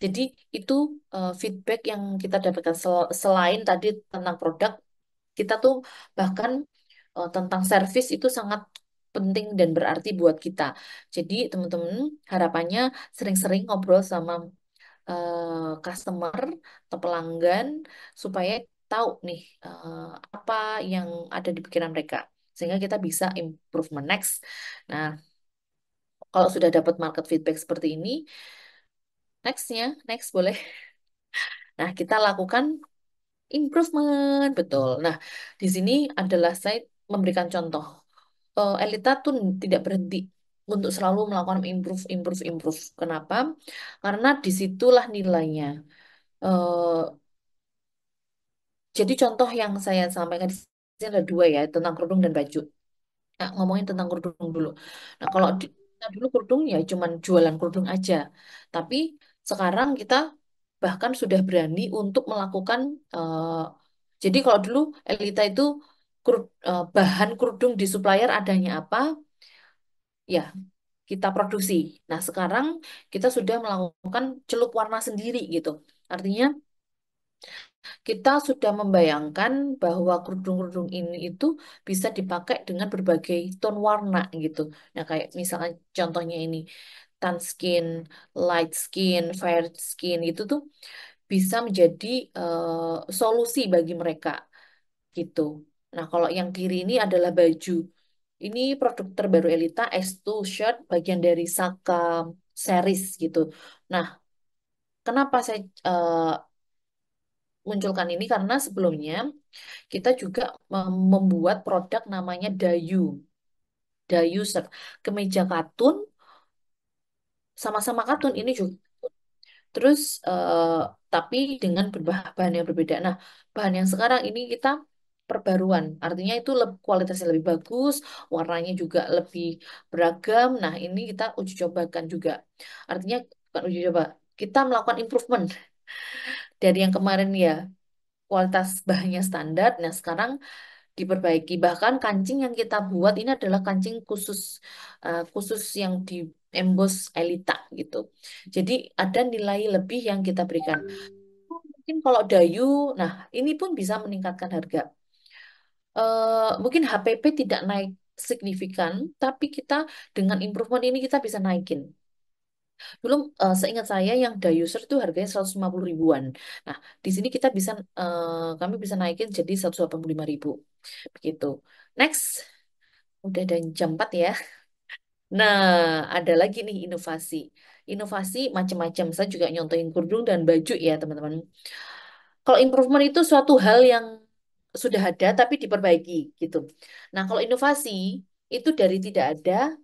Jadi itu feedback yang kita dapatkan selain tadi tentang produk, kita tuh bahkan tentang service itu sangat penting dan berarti buat kita. Jadi teman-teman harapannya sering-sering ngobrol sama customer atau pelanggan supaya tahu nih apa yang ada di pikiran mereka sehingga kita bisa improvement next. Nah, kalau sudah dapat market feedback seperti ini, Next boleh. Nah, kita lakukan improvement, betul. Nah, di sini adalah saya memberikan contoh. Elita tuh tidak berhenti untuk selalu melakukan improve, improve, improve. Kenapa? Karena disitulah nilainya. Eh, jadi contoh yang saya sampaikan di sini ada dua ya, tentang kerudung dan baju. Nah, ngomongin tentang kerudung dulu. Nah, kalau kita dulu kerudung ya cuman jualan kerudung aja. Tapi sekarang kita bahkan sudah berani untuk melakukan jadi kalau dulu Elita itu bahan kerudung di supplier adanya apa? Ya, kita produksi. Nah, sekarang kita sudah melakukan celup warna sendiri gitu. Artinya kita sudah membayangkan bahwa kerudung-kerudung ini itu bisa dipakai dengan berbagai tone warna gitu. Nah, kayak misalkan contohnya ini tan skin, light skin, fair skin itu tuh bisa menjadi solusi bagi mereka gitu. Nah, kalau yang kiri ini adalah baju. Ini produk terbaru Elita S2 shirt bagian dari Saka series gitu. Nah, kenapa saya munculkan ini karena sebelumnya kita juga membuat produk namanya Dayu. Dayu shirt. Kemeja katun, sama-sama katun ini juga. Terus tapi dengan bahan yang berbeda. Nah, bahan yang sekarang ini kita perbaruan. Artinya itu kualitasnya lebih bagus, warnanya juga lebih beragam. Nah, ini kita uji cobakan juga. Artinya bukan uji coba, kita melakukan improvement dari yang kemarin ya kualitas bahannya standar. Nah, sekarang diperbaiki. Bahkan kancing yang kita buat ini adalah kancing khusus khusus yang di emboss Elita gitu. Jadi ada nilai lebih yang kita berikan. Mungkin kalau Dayu, nah ini pun bisa meningkatkan harga. Mungkin HPP tidak naik signifikan, tapi kita dengan improvement ini kita bisa naikin. Belum seingat saya yang Dayuser itu harganya 150 ribuan. Nah, di sini kita bisa kami bisa naikin jadi 185 ribu. Begitu. Next. Udah dan jam 4 ya. Nah, ada lagi nih inovasi. Inovasi macam-macam. Saya juga nyontohin kerudung dan baju ya, teman-teman. Kalau improvement itu suatu hal yang sudah ada tapi diperbaiki gitu. Nah, kalau inovasi itu dari tidak ada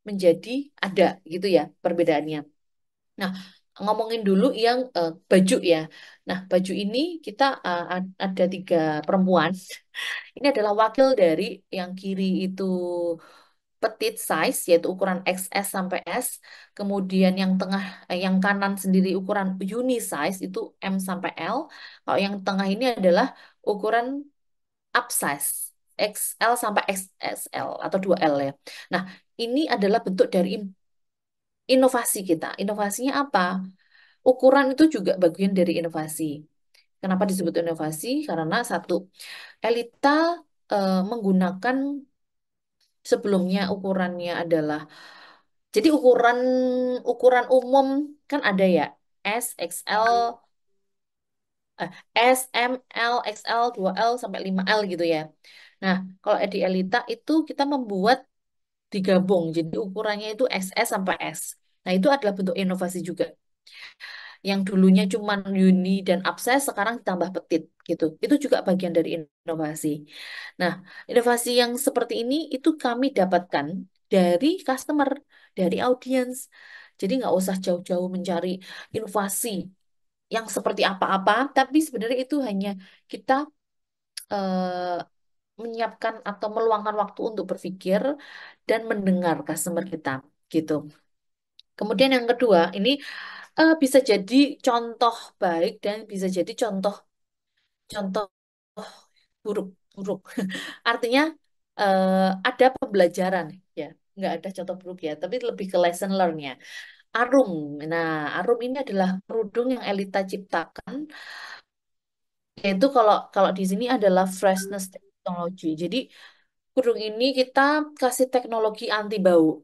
menjadi ada gitu ya perbedaannya. Nah, ngomongin dulu yang baju ya. Nah, baju ini kita ada tiga perempuan. Ini adalah wakil dari yang kiri itu petite size yaitu ukuran XS sampai S. Kemudian yang tengah yang kanan sendiri ukuran uni size itu M sampai L. Kalau yang tengah ini adalah ukuran upsize XL sampai XSL atau 2L ya. Nah, ini adalah bentuk dari inovasi kita. Inovasinya apa? Ukuran itu juga bagian dari inovasi. Kenapa disebut inovasi? Karena satu, Elita menggunakan sebelumnya ukurannya adalah jadi ukuran ukuran umum kan ada ya S, XL, S, M, L, XL, 2L sampai 5L gitu ya. Nah, kalau di Elita itu kita membuat digabung jadi ukurannya itu XS sampai S. Nah, itu adalah bentuk inovasi juga. Yang dulunya cuma uni dan upsize sekarang ditambah petit gitu. Itu juga bagian dari inovasi. Nah, inovasi yang seperti ini itu kami dapatkan dari customer, dari audiens. Jadi nggak usah jauh-jauh mencari inovasi yang seperti apa-apa, tapi sebenarnya itu hanya kita menyiapkan atau meluangkan waktu untuk berpikir dan mendengar customer kita gitu. Kemudian yang kedua, ini bisa jadi contoh baik dan bisa jadi contoh contoh buruk buruk. Artinya ada pembelajaran ya, nggak ada contoh buruk ya, tapi lebih ke lesson learn-nya. Arum. Nah, Arum ini adalah kerudung yang Elita ciptakan, yaitu kalau kalau di sini adalah freshness technology. Jadi kerudung ini kita kasih teknologi anti bau.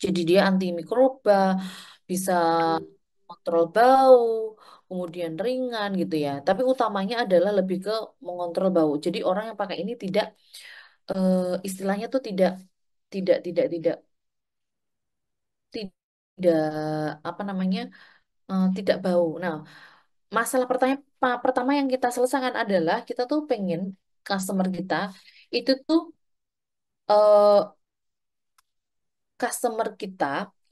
Jadi dia anti mikroba, bisa kontrol bau, kemudian ringan gitu ya. Tapi utamanya adalah lebih ke mengontrol bau. Jadi orang yang pakai ini tidak istilahnya tuh tidak tidak tidak apa namanya tidak bau. Nah, masalah pertama yang kita selesaikan adalah kita tuh pengen customer kita itu tuh eh, customer kita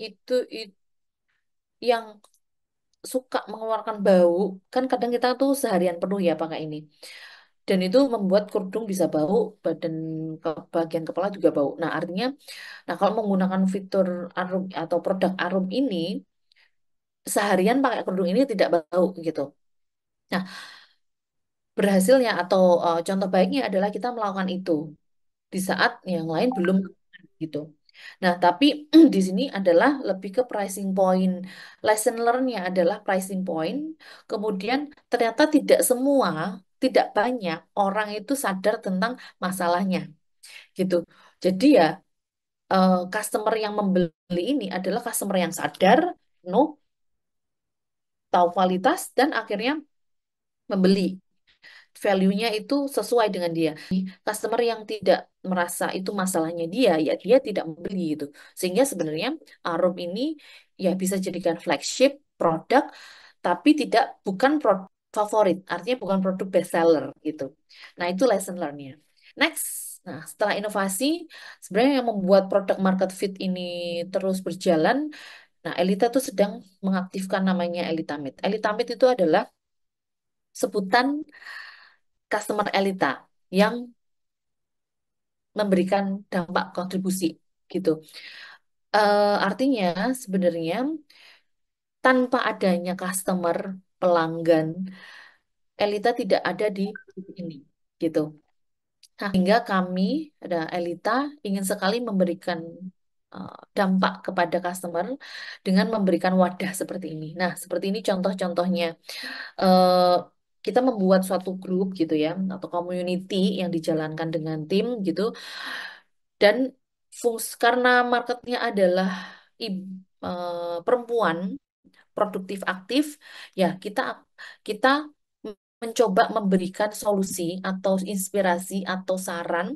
itu yang suka mengeluarkan bau, kan kadang kita tuh seharian penuh ya pakai ini. Dan itu membuat kerudung bisa bau, badan ke bagian kepala juga bau. Nah, artinya, nah kalau menggunakan fitur Arum atau produk Arum ini, seharian pakai kerudung ini tidak bau gitu. Nah, berhasilnya atau contoh baiknya adalah kita melakukan itu di saat yang lain belum gitu. Nah, tapi di sini adalah lebih ke pricing point. Lesson learn-nya adalah pricing point. Kemudian ternyata tidak banyak orang itu sadar tentang masalahnya gitu. Jadi ya customer yang membeli ini adalah customer yang sadar, no, tahu kualitas dan akhirnya membeli. Value-nya itu sesuai dengan dia. Customer yang tidak merasa itu masalahnya dia, ya dia tidak membeli gitu. Sehingga sebenarnya Arum ini ya bisa jadikan flagship produk, tapi bukan produk favorit, artinya bukan produk best seller gitu. Nah itu lesson learn-nya. Next, nah setelah inovasi, sebenarnya yang membuat produk market fit ini terus berjalan, nah Elita tuh sedang mengaktifkan namanya Elitamid. Elitamid itu adalah sebutan customer Elita yang memberikan dampak kontribusi gitu. Artinya sebenarnya tanpa adanya customer pelanggan, Elita tidak ada di titik ini gitu. Nah, hingga kami ada Elita ingin sekali memberikan dampak kepada customer dengan memberikan wadah seperti ini. Nah, seperti ini contoh-contohnya. eh, Kita membuat suatu grup gitu ya, atau community yang dijalankan dengan tim gitu. Dan karena marketnya adalah perempuan produktif aktif, ya kita mencoba memberikan solusi atau inspirasi atau saran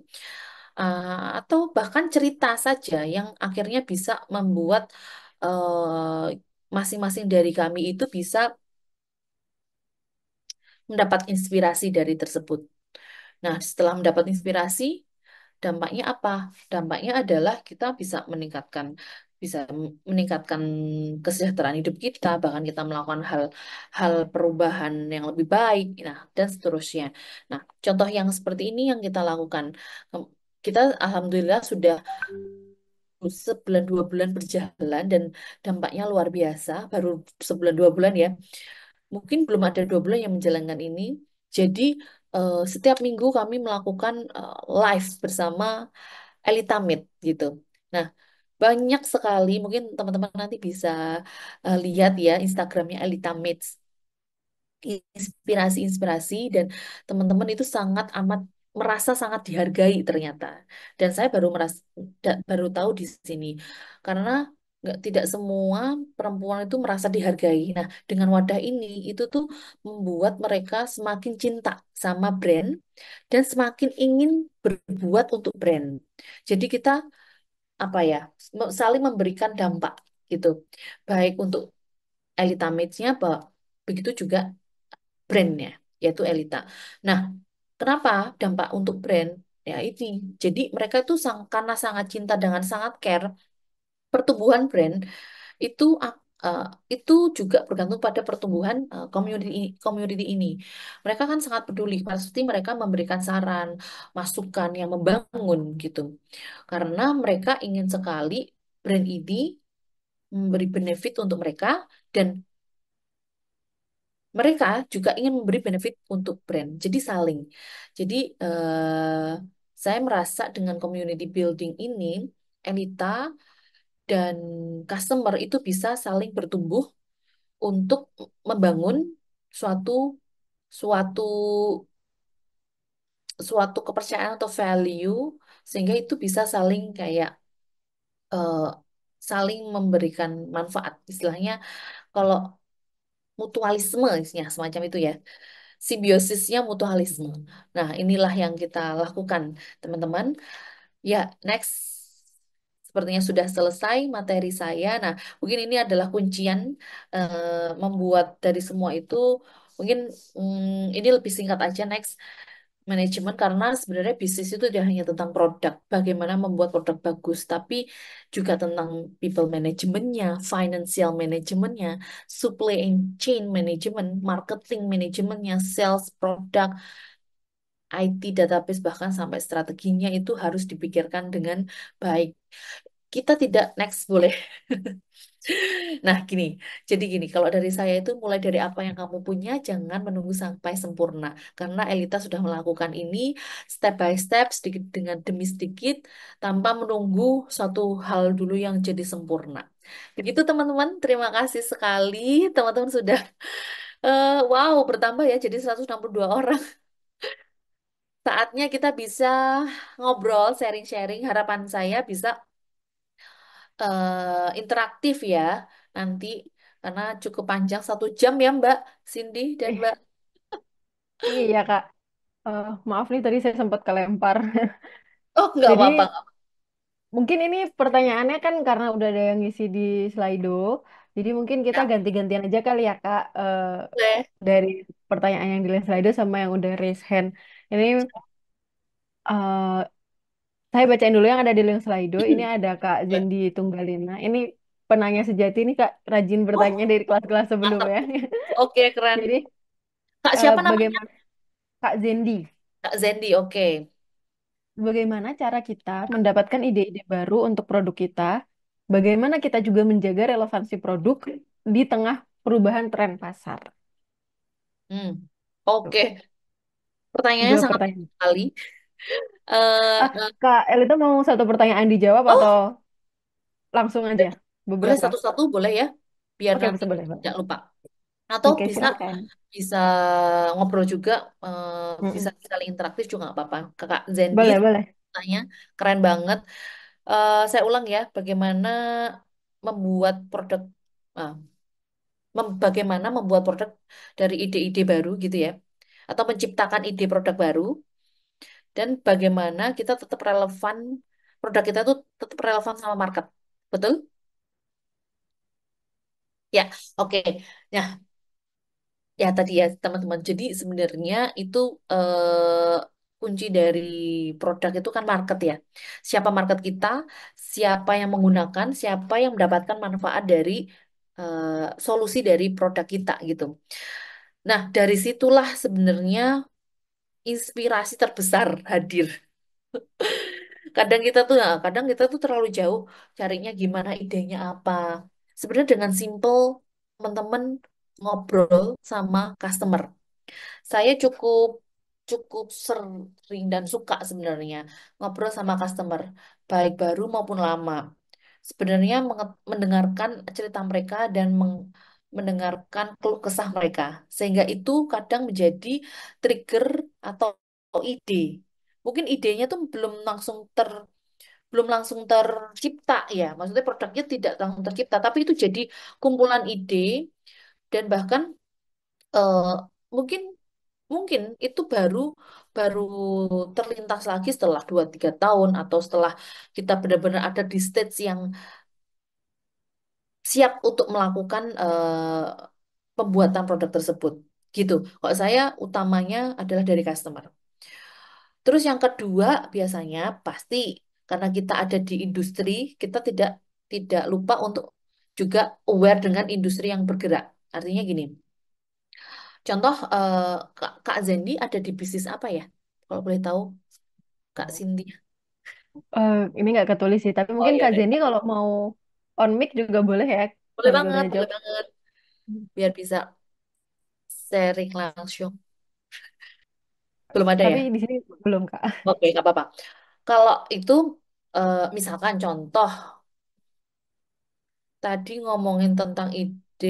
atau bahkan cerita saja yang akhirnya bisa membuat masing-masing dari kami itu bisa mendapat inspirasi dari tersebut. Nah, setelah mendapat inspirasi, dampaknya apa? Dampaknya adalah kita bisa meningkatkan kesejahteraan hidup kita, bahkan kita melakukan hal perubahan yang lebih baik, nah, dan seterusnya. Nah, contoh yang seperti ini yang kita lakukan. Kita alhamdulillah sudah sebulan 2 bulan berjalan dan dampaknya luar biasa. Baru sebulan 2 bulan ya. Mungkin belum ada 2 bulan yang menjalankan ini. Jadi setiap minggu kami melakukan live bersama Elitamid gitu. Nah, banyak sekali, mungkin teman-teman nanti bisa lihat ya Instagramnya Elitamid, inspirasi-inspirasi dan teman-teman itu sangat amat merasa sangat dihargai ternyata. Dan saya baru tahu di sini karena tidak semua perempuan itu merasa dihargai. Nah, dengan wadah ini itu tuh membuat mereka semakin cinta sama brand dan semakin ingin berbuat untuk brand. Jadi kita apa ya saling memberikan dampak gitu, baik untuk Elita Mates-nya, begitu juga brandnya, yaitu Elita. Nah, kenapa dampak untuk brand? Ya ini, jadi mereka itu karena sangat cinta dengan sangat care pertumbuhan brand itu uh, itu juga bergantung pada pertumbuhan community ini. Mereka kan sangat peduli, pasti mereka memberikan saran, masukan yang membangun gitu. Karena mereka ingin sekali brand ini memberi benefit untuk mereka dan mereka juga ingin memberi benefit untuk brand. Jadi saling. Jadi saya merasa dengan community building ini, Elita dan customer itu bisa saling bertumbuh untuk membangun suatu suatu suatu kepercayaan atau value sehingga itu bisa saling kayak eh, saling memberikan manfaat. Istilahnya kalau mutualisme isinya semacam itu ya. Simbiosisnya mutualisme. Nah, inilah yang kita lakukan, teman-teman. Ya, next. Sepertinya sudah selesai materi saya. Nah, mungkin ini adalah kuncian membuat dari semua itu. Mungkin ini lebih singkat aja next manajemen karena sebenarnya bisnis itu tidak hanya tentang produk, bagaimana membuat produk bagus, tapi juga tentang people manajemennya, financial manajemennya, supply chain management, marketing manajemennya, sales produk, IT database bahkan sampai strateginya itu harus dipikirkan dengan baik. Kita tidak next boleh. Nah, gini. Jadi gini, kalau dari saya itu mulai dari apa yang kamu punya, jangan menunggu sampai sempurna. Karena Elita sudah melakukan ini step by step, sedikit dengan demi sedikit, tanpa menunggu satu hal dulu yang jadi sempurna. Begitu teman-teman, terima kasih sekali. Teman-teman sudah, wow, bertambah ya, jadi 162 orang. Saatnya kita bisa ngobrol, sharing-sharing. Harapan saya bisa interaktif ya nanti karena cukup panjang 1 jam ya Mbak Cindy dan Eh, Mbak. iya Kak. Maaf nih tadi saya sempat kelempar. Oh nggak apa-apa. Jadi mungkin ini pertanyaannya kan karena udah ada yang ngisi di Slido. Jadi mungkin kita Ya, ganti-gantian aja kali ya Kak. boleh. Dari pertanyaan yang di Slido sama yang udah raise hand. Ini eh, saya bacain dulu yang ada di link Slido. Ini ada Kak Zendi Tunggalina. Ini penanya sejati nih Kak, rajin Oh bertanya dari kelas-kelas mantap. sebelumnya. Oke keren. Jadi Kak siapa namanya? bagaimana Kak Zendi? Kak Zendi. Oke. Bagaimana cara kita mendapatkan ide-ide baru untuk produk kita? Bagaimana kita juga menjaga relevansi produk di tengah perubahan tren pasar? Hmm. Tuh, Oke. Pertanyaannya dua sangat baik pertanyaan. sekali. Ah, eh Kak Elita mau satu pertanyaan dijawab atau oh langsung aja boleh beberapa? satu-satu boleh ya biar Oke, nanti bisa boleh, Pak. tidak lupa. Atau Oke, bisa silakan. bisa ngobrol juga, bisa Mm-mm. saling interaktif juga nggak apa-apa. Kakak Zendi Boleh, boleh. tanya keren banget. Saya ulang ya, bagaimana membuat produk, ah, bagaimana membuat produk dari ide-ide baru gitu ya, atau menciptakan ide produk baru, dan bagaimana kita tetap relevan, produk kita tuh tetap relevan sama market. Betul? Ya, oke. Nah, ya tadi ya teman-teman. Jadi sebenarnya itu kunci dari produk itu kan market ya. Siapa market kita, siapa yang menggunakan, siapa yang mendapatkan manfaat dari solusi dari produk kita gitu. Nah, dari situlah sebenarnya inspirasi terbesar hadir. Kadang kita tuh terlalu jauh carinya gimana, idenya apa. Sebenarnya dengan simple teman-teman ngobrol sama customer. Saya cukup cukup sering dan suka sebenarnya ngobrol sama customer, baik baru maupun lama. Sebenarnya mendengarkan cerita mereka dan mendengarkan keluh kesah mereka, sehingga itu kadang menjadi trigger atau ide. Mungkin idenya tuh belum langsung tercipta ya, maksudnya produknya tidak langsung tercipta, tapi itu jadi kumpulan ide dan bahkan eh, mungkin mungkin itu baru baru terlintas lagi setelah 2-3 tahun atau setelah kita benar-benar ada di stage yang siap untuk melakukan pembuatan produk tersebut. Gitu. Kalau saya utamanya adalah dari customer. Terus yang kedua biasanya pasti karena kita ada di industri, kita tidak tidak lupa untuk juga aware dengan industri yang bergerak. Artinya gini, contoh Kak Zendi ada di bisnis apa ya? Kalau boleh tahu, Kak Cindy. Ini nggak ketulis sih, tapi Oh mungkin iya, Kak Zendi kalau mau on mic juga boleh ya boleh sambil banget, boleh ngejawab. banget. Biar bisa sharing langsung. Belum ada Tapi ya? di sini belum Kak. Oke, nggak apa-apa. Kalau itu, misalkan contoh, tadi ngomongin tentang ide,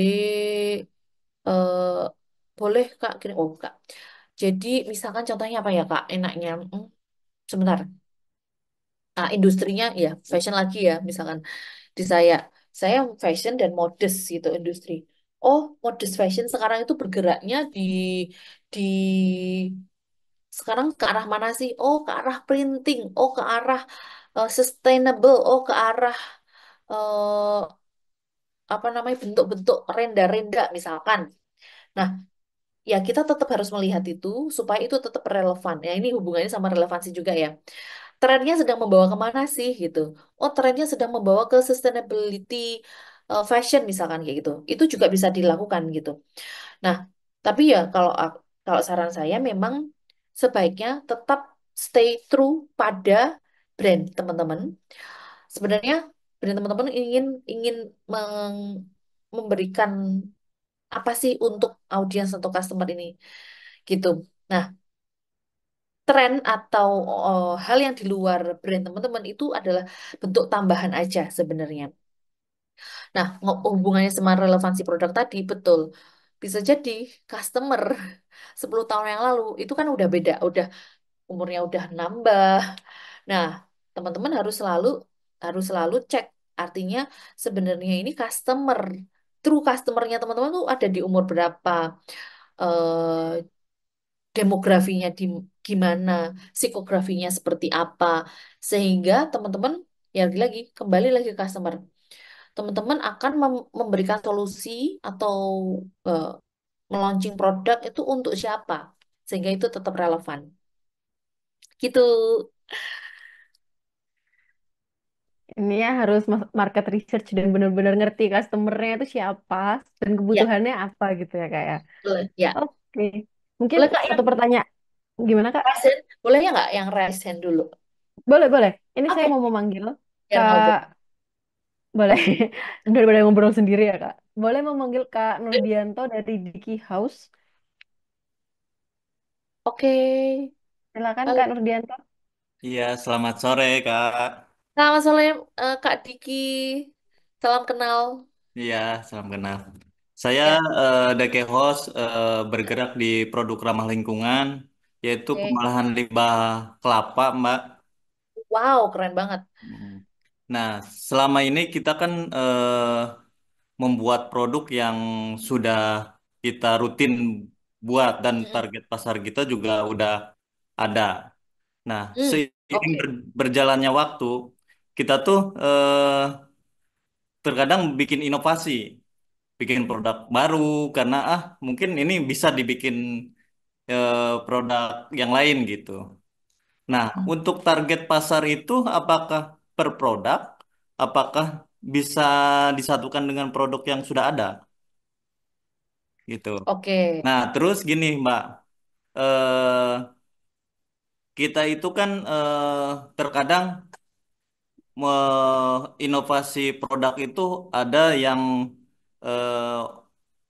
eh, boleh Kak, gini, oh Kak. Jadi misalkan contohnya apa ya Kak, enaknya? Sebentar, industrinya ya fashion lagi ya, misalkan di saya fashion dan modest gitu industri. Oh, modest fashion sekarang itu bergeraknya di sekarang ke arah mana sih? Oh, ke arah printing. Oh, ke arah sustainable, oh ke arah eh, apa namanya bentuk-bentuk renda-renda misalkan. Nah, ya kita tetap harus melihat itu supaya itu tetap relevan. Ya ini hubungannya sama relevansi juga ya. Trennya sedang membawa kemana sih gitu? Oh, trennya sedang membawa ke sustainability fashion misalkan kayak gitu. Itu juga bisa dilakukan gitu. Nah, tapi ya kalau saran saya memang sebaiknya tetap stay true pada brand teman-teman. Sebenarnya brand teman-teman ingin ingin memberikan apa sih untuk audiens atau customer ini gitu. Nah, tren atau hal yang di luar brand teman-teman itu adalah bentuk tambahan aja sebenarnya. Nah, hubungannya sama relevansi produk tadi, betul. Bisa jadi customer 10 tahun yang lalu itu kan udah beda, udah umurnya udah nambah. Nah, teman-teman harus selalu cek. Artinya sebenarnya ini true customernya teman-teman tuh ada di umur berapa, eh, demografinya di gimana, psikografinya seperti apa, sehingga teman-teman ya lagi kembali lagi ke customer. Teman-teman akan memberikan solusi atau eh, melaunching produk itu untuk siapa, sehingga itu tetap relevan. Gitu. Ini ya harus market research dan benar-benar ngerti customernya itu siapa dan Ya, kebutuhannya apa gitu ya kak ya. boleh. Ya, Oke. Mungkin boleh Kak yang satu pertanyaan. Gimana kak? raise hand? Boleh ya nggak yang raise hand dulu? Boleh, boleh. Ini saya Oke, mau memanggil biar ngobrol. Kak, boleh. Daripada ngobrol sendiri ya kak. Boleh memanggil Kak Nurdianto dari Diki House. Oke. Silakan Halo. Kak Nurdianto. Iya, selamat sore, Kak. Selamat sore, Kak Diki. Salam kenal. Iya, salam kenal. Saya Ya, Dake Host bergerak di produk ramah lingkungan, yaitu oke. pengolahan limbah kelapa, Mbak. Wow, keren banget. Hmm. Nah, selama ini kita kan membuat produk yang sudah kita rutin buat dan Mm-mm. target pasar kita juga udah ada. Nah, seiring Oke. berjalannya waktu, kita tuh terkadang bikin inovasi, bikin produk baru karena mungkin ini bisa dibikin produk yang lain gitu. Nah, untuk target pasar itu apakah per produk, apakah bisa disatukan dengan produk yang sudah ada gitu. Oke. Nah, terus gini, Mbak, eh, kita itu kan terkadang inovasi produk itu ada yang eh,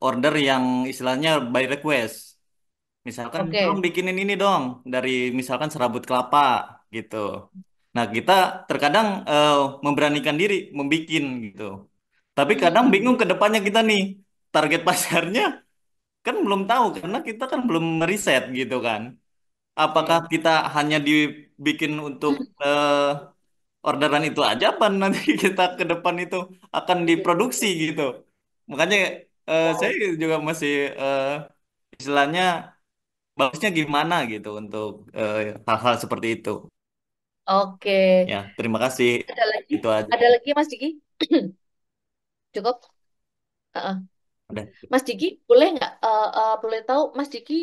order yang istilahnya by request. Misalkan, tolong Oke. bikinin ini dong dari misalkan serabut kelapa gitu. Nah, kita terkadang memberanikan diri membikin gitu. Tapi kadang Hmm. bingung ke depannya kita nih, target pasarnya kan belum tahu karena kita kan belum meriset gitu kan. Apakah Oke. kita hanya dibikin untuk orderan itu aja apa nanti kita ke depan itu akan diproduksi gitu. Makanya saya Wow. juga masih istilahnya bagusnya gimana gitu untuk hal-hal seperti itu. Oke. Ya, terima kasih. Ada lagi? Itu aja. Ada lagi, Mas Diki? Cukup? Heeh. Udah. Mas Diki, boleh nggak? Boleh tahu, Mas Diki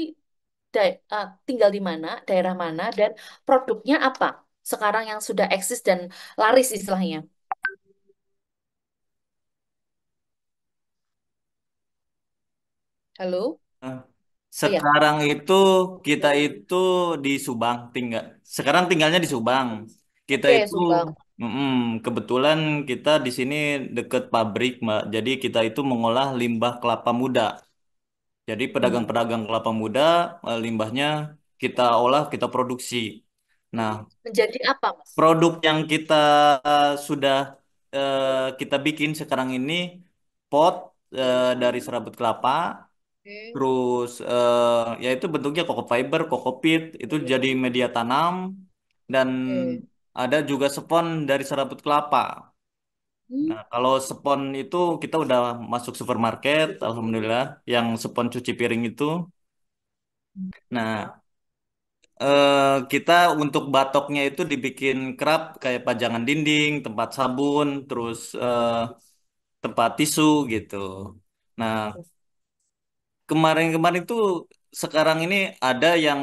tinggal di mana, daerah mana, dan produknya apa? Sekarang yang sudah eksis dan laris istilahnya. Halo? Eh, Oh ya. Sekarang itu kita itu di Subang tinggal. Sekarang tinggalnya di Subang. Kita Oke, itu Sumbang. kebetulan kita di sini deket pabrik, Mbak. Jadi kita itu mengolah limbah kelapa muda. Jadi Hmm. pedagang-pedagang kelapa muda limbahnya kita olah, kita produksi. Nah, Menjadi apa, Mas? produk yang kita sudah kita bikin sekarang ini pot dari serabut kelapa, Oke. terus yaitu bentuknya coco fiber, coco peat itu jadi media tanam dan Oke. ada juga spon dari serabut kelapa. Hmm. Nah, kalau spon itu kita udah masuk supermarket, alhamdulillah, yang spon cuci piring itu. Nah, kita untuk batoknya itu dibikin kerap kayak pajangan dinding, tempat sabun, terus tempat tisu gitu. Nah, kemarin-kemarin tuh sekarang ini ada yang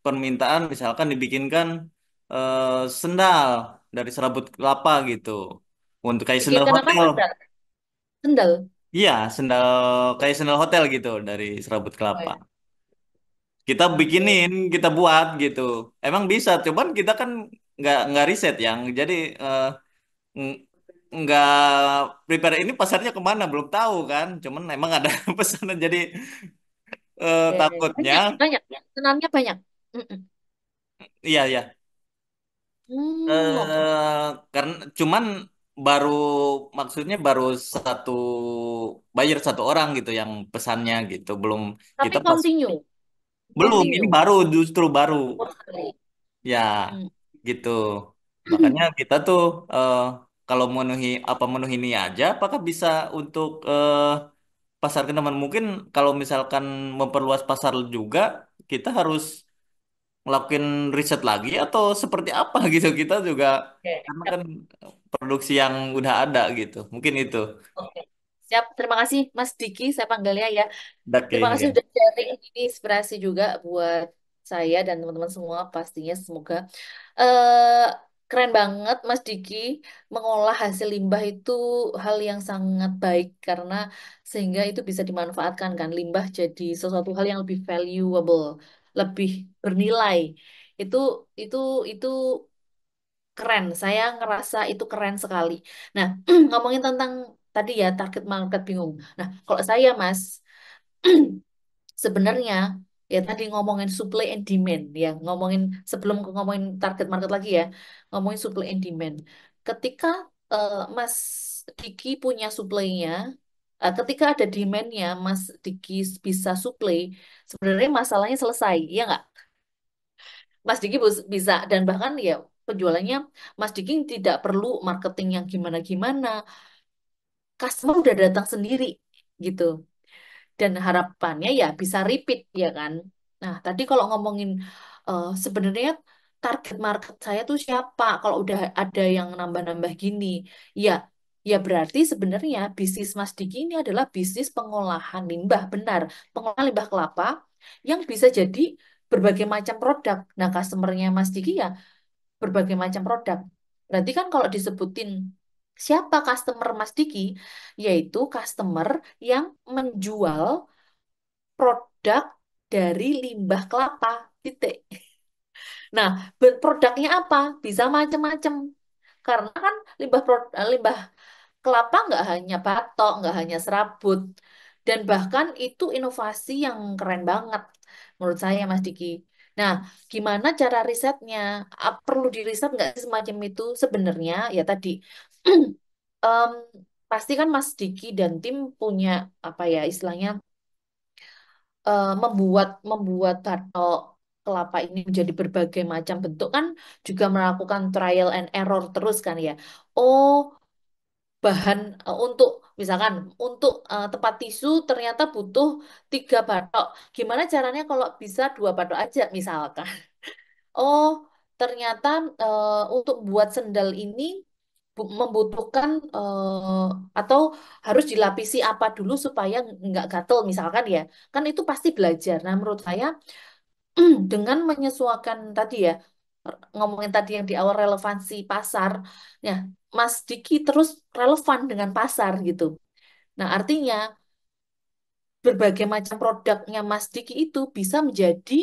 permintaan misalkan dibikinkan eh, sendal dari serabut kelapa gitu. Untuk kayak sendal Bikinkan apa hotel. sendal? Sendal. Iya, sendal kayak sendal hotel gitu dari serabut Oh kelapa. ya. Kita Oke. bikinin, kita buat gitu. Emang bisa, cuman kita kan nggak riset yang. Jadi ng- nggak prepare ini pasarnya kemana belum tahu kan. Cuman emang ada pesanan jadi Ya, ya. takutnya. Banyak, banyak. Senamnya banyak. Mm-mm. Iya, iya. Oke. Karena cuman baru maksudnya baru satu buyer satu orang gitu yang pesannya gitu. Belum Tapi kita pas continue, belum ini continue. baru justru baru Oh, sekali. ya Hmm. gitu. Makanya kita tuh eh, kalau memenuhi ini aja apakah bisa untuk pasar ke teman mungkin kalau misalkan memperluas pasar juga kita harus ngelakuin riset lagi atau seperti apa gitu kita juga Oke, karena siap. kan produksi yang udah ada gitu mungkin itu Oke. Siap. Terima kasih Mas Diki, saya panggilnya ya. oke Terima kasih ya sudah sharing ini inspirasi juga buat saya dan teman-teman semua pastinya semoga eh keren banget Mas Diki mengolah hasil limbah itu hal yang sangat baik karena sehingga itu bisa dimanfaatkan kan limbah jadi sesuatu hal yang lebih valuable, lebih bernilai. Itu itu itu keren. Saya ngerasa itu keren sekali. Nah, ngomongin tentang tadi ya target market bingung. Nah, kalau saya Mas sebenarnya ya tadi ngomongin supply and demand ya, ngomongin sebelum ngomongin target market lagi ya, ngomongin supply and demand. Ketika Mas Diki punya supply-nya, ketika ada demand-nya, Mas Diki bisa supply, sebenarnya masalahnya selesai, ya nggak? Mas Diki bisa dan bahkan ya penjualannya Mas Diki tidak perlu marketing yang gimana-gimana, customer udah datang sendiri gitu. Dan harapannya ya bisa repeat ya kan. Nah, tadi kalau ngomongin sebenarnya target market saya tuh siapa? Kalau udah ada yang nambah-nambah gini, ya ya berarti sebenarnya bisnis Mas Diki ini adalah bisnis pengolahan limbah, benar. Pengolahan limbah kelapa yang bisa jadi berbagai macam produk. Nah, customernya Mas Diki ya berbagai macam produk. Berarti kan kalau disebutin siapa customer Mas Diki, yaitu customer yang menjual produk dari limbah kelapa. Titik. Nah, produknya apa? Bisa macam-macam. Karena kan limbah kelapa nggak hanya batok, nggak hanya serabut, dan bahkan itu inovasi yang keren banget menurut saya, Mas Diki. Nah, gimana cara risetnya? Perlu diriset nggak sih semacam itu? Sebenarnya ya tadi, em, pasti kan Mas Diki dan tim punya apa ya istilahnya membuat membuat batok kelapa ini menjadi berbagai macam bentuk kan juga melakukan trial and error terus kan ya. Oh, bahan untuk misalkan untuk tempat tisu ternyata butuh 3 batok. Gimana caranya kalau bisa 2 batok aja misalkan? Oh, ternyata untuk buat sendal ini membutuhkan atau harus dilapisi apa dulu supaya nggak gatel misalkan ya. Kan itu pasti belajar. Nah, menurut saya dengan menyesuaikan tadi ya ngomongin tadi yang di awal relevansi pasar, ya Mas Diki terus relevan dengan pasar gitu. Nah, artinya berbagai macam produknya Mas Diki itu bisa menjadi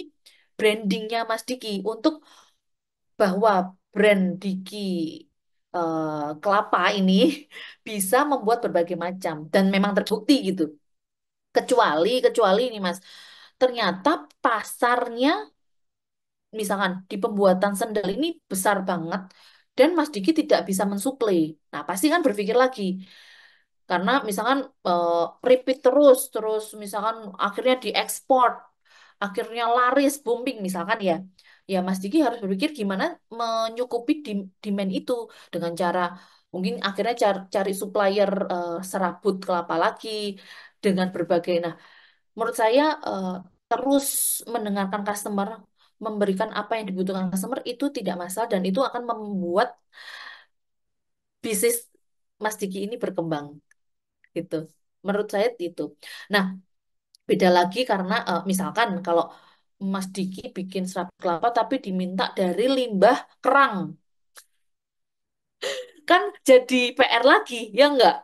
brandingnya Mas Diki untuk bahwa brand Diki kelapa ini bisa membuat berbagai macam dan memang terbukti gitu. Kecuali ini Mas, ternyata pasarnya misalkan di pembuatan sendal ini besar banget dan Mas Diki tidak bisa mensuplai. Nah, pasti kan berpikir lagi. Karena misalkan repeat terus misalkan akhirnya diekspor, akhirnya laris, booming misalkan ya. Ya Mas Diki harus berpikir gimana menyukupi demand itu dengan cara mungkin akhirnya cari supplier serabut kelapa lagi dengan berbagai. Nah, menurut saya terus mendengarkan customer memberikan apa yang dibutuhkan customer itu tidak masalah dan itu akan membuat bisnis Mas Diki ini berkembang gitu. Menurut saya itu. Nah, beda lagi karena misalkan kalau Mas Diki bikin serabi kelapa tapi diminta dari limbah kerang, kan jadi PR lagi, ya enggak?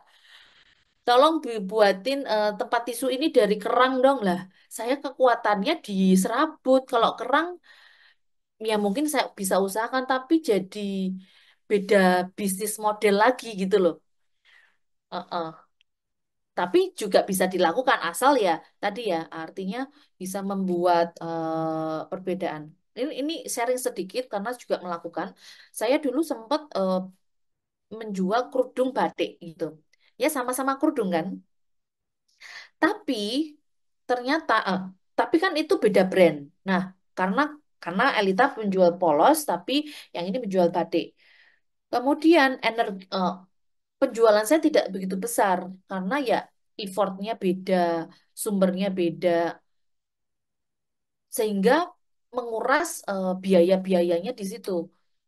Tolong dibuatin tempat tisu ini dari kerang dong lah. Saya kekuatannya di serabut. Kalau kerang ya mungkin saya bisa usahakan tapi jadi beda bisnis model lagi gitu loh. Heeh. Tapi juga bisa dilakukan asal ya tadi ya artinya bisa membuat perbedaan. Ini sharing sedikit karena juga melakukan. Saya dulu sempat menjual kerudung batik gitu. Ya sama-sama kerudung kan. Tapi ternyata tapi kan itu beda brand. Nah, karena Elita menjual polos tapi yang ini menjual batik. Kemudian penjualan saya tidak begitu besar karena ya effortnya beda, sumbernya beda, sehingga menguras biaya-biayanya di situ.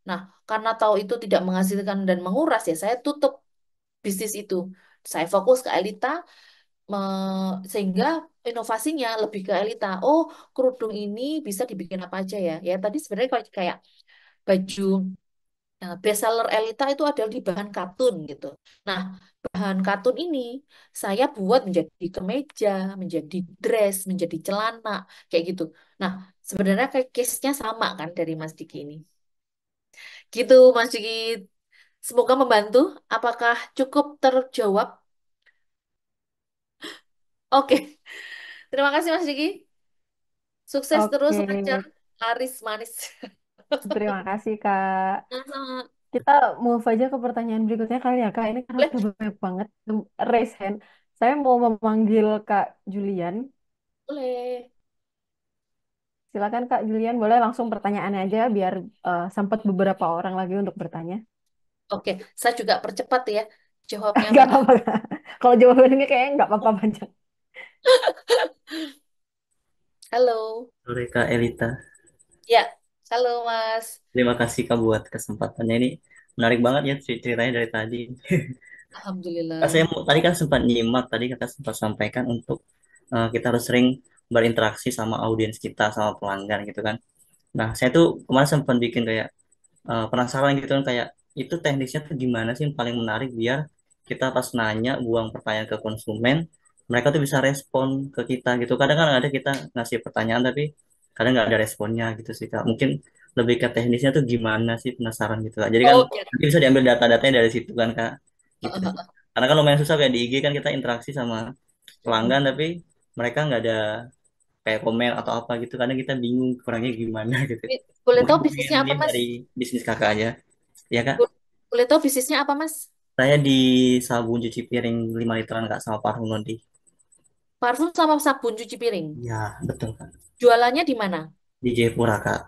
Nah, karena tahu itu tidak menghasilkan dan menguras ya saya tutup bisnis itu. Saya fokus ke Elita sehingga inovasinya lebih ke Elita. Oh, kerudung ini bisa dibikin apa aja ya? Ya tadi sebenarnya kayak baju. Nah, best seller Elita itu adalah di bahan katun gitu. Nah, bahan katun ini saya buat menjadi kemeja, menjadi dress, menjadi celana, kayak gitu. Nah, sebenarnya kayak case-nya sama kan dari Mas Diki ini. Gitu, Mas Diki. Semoga membantu. Apakah cukup terjawab? Oke. Terima kasih Mas Diki. Sukses terus, Oke, lancar, laris, manis. terima kasih Kak. Sama-sama. Kita move aja ke pertanyaan berikutnya kali ya Kak. Ini karena Boleh? udah banyak banget raise hand. Saya mau memanggil Kak Julian. Boleh. Silakan Kak Julian, boleh langsung pertanyaannya aja biar sempat beberapa orang lagi untuk bertanya. Oke, saya juga percepat ya jawabnya, Gak Mbak. apa-apa Kak. Kalau jawabannya kayaknya nggak apa-apa panjang. Halo. Sore Kak Elita. Ya, halo Mas. Terima kasih Kak buat kesempatannya ini. Menarik banget ya ceritanya dari tadi. Kak, saya Alhamdulillah. tadi kan sempat nyimak, tadi kakak sempat sampaikan untuk kita harus sering berinteraksi sama audiens kita, sama pelanggan gitu kan. Nah, saya tuh kemarin sempat bikin kayak penasaran gitu kan kayak itu teknisnya tuh gimana sih yang paling menarik biar kita pas nanya buang pertanyaan ke konsumen mereka tuh bisa respon ke kita gitu kadang kan ada kita ngasih pertanyaan tapi kadang nggak ada responnya gitu sih Kak mungkin lebih ke teknisnya tuh gimana sih penasaran gitu Kak jadi kan Oh, ya. nanti bisa diambil data-datanya dari situ kan Kak gitu sih karena kan lumayan susah kayak di IG kan kita interaksi sama pelanggan tapi mereka nggak ada kayak komen atau apa gitu kadang kita bingung kurangnya gimana gitu Boleh mungkin tahu bisnisnya apa, mungkin Mas? dari bisnis kakak aja ya kak Boleh tahu bisnisnya apa, Mas? saya di sabun cuci piring 5 literan kak sama parfum Nondi Parfum sama sabun cuci piring. ya betul kak Jualannya di mana? di Jayapura kak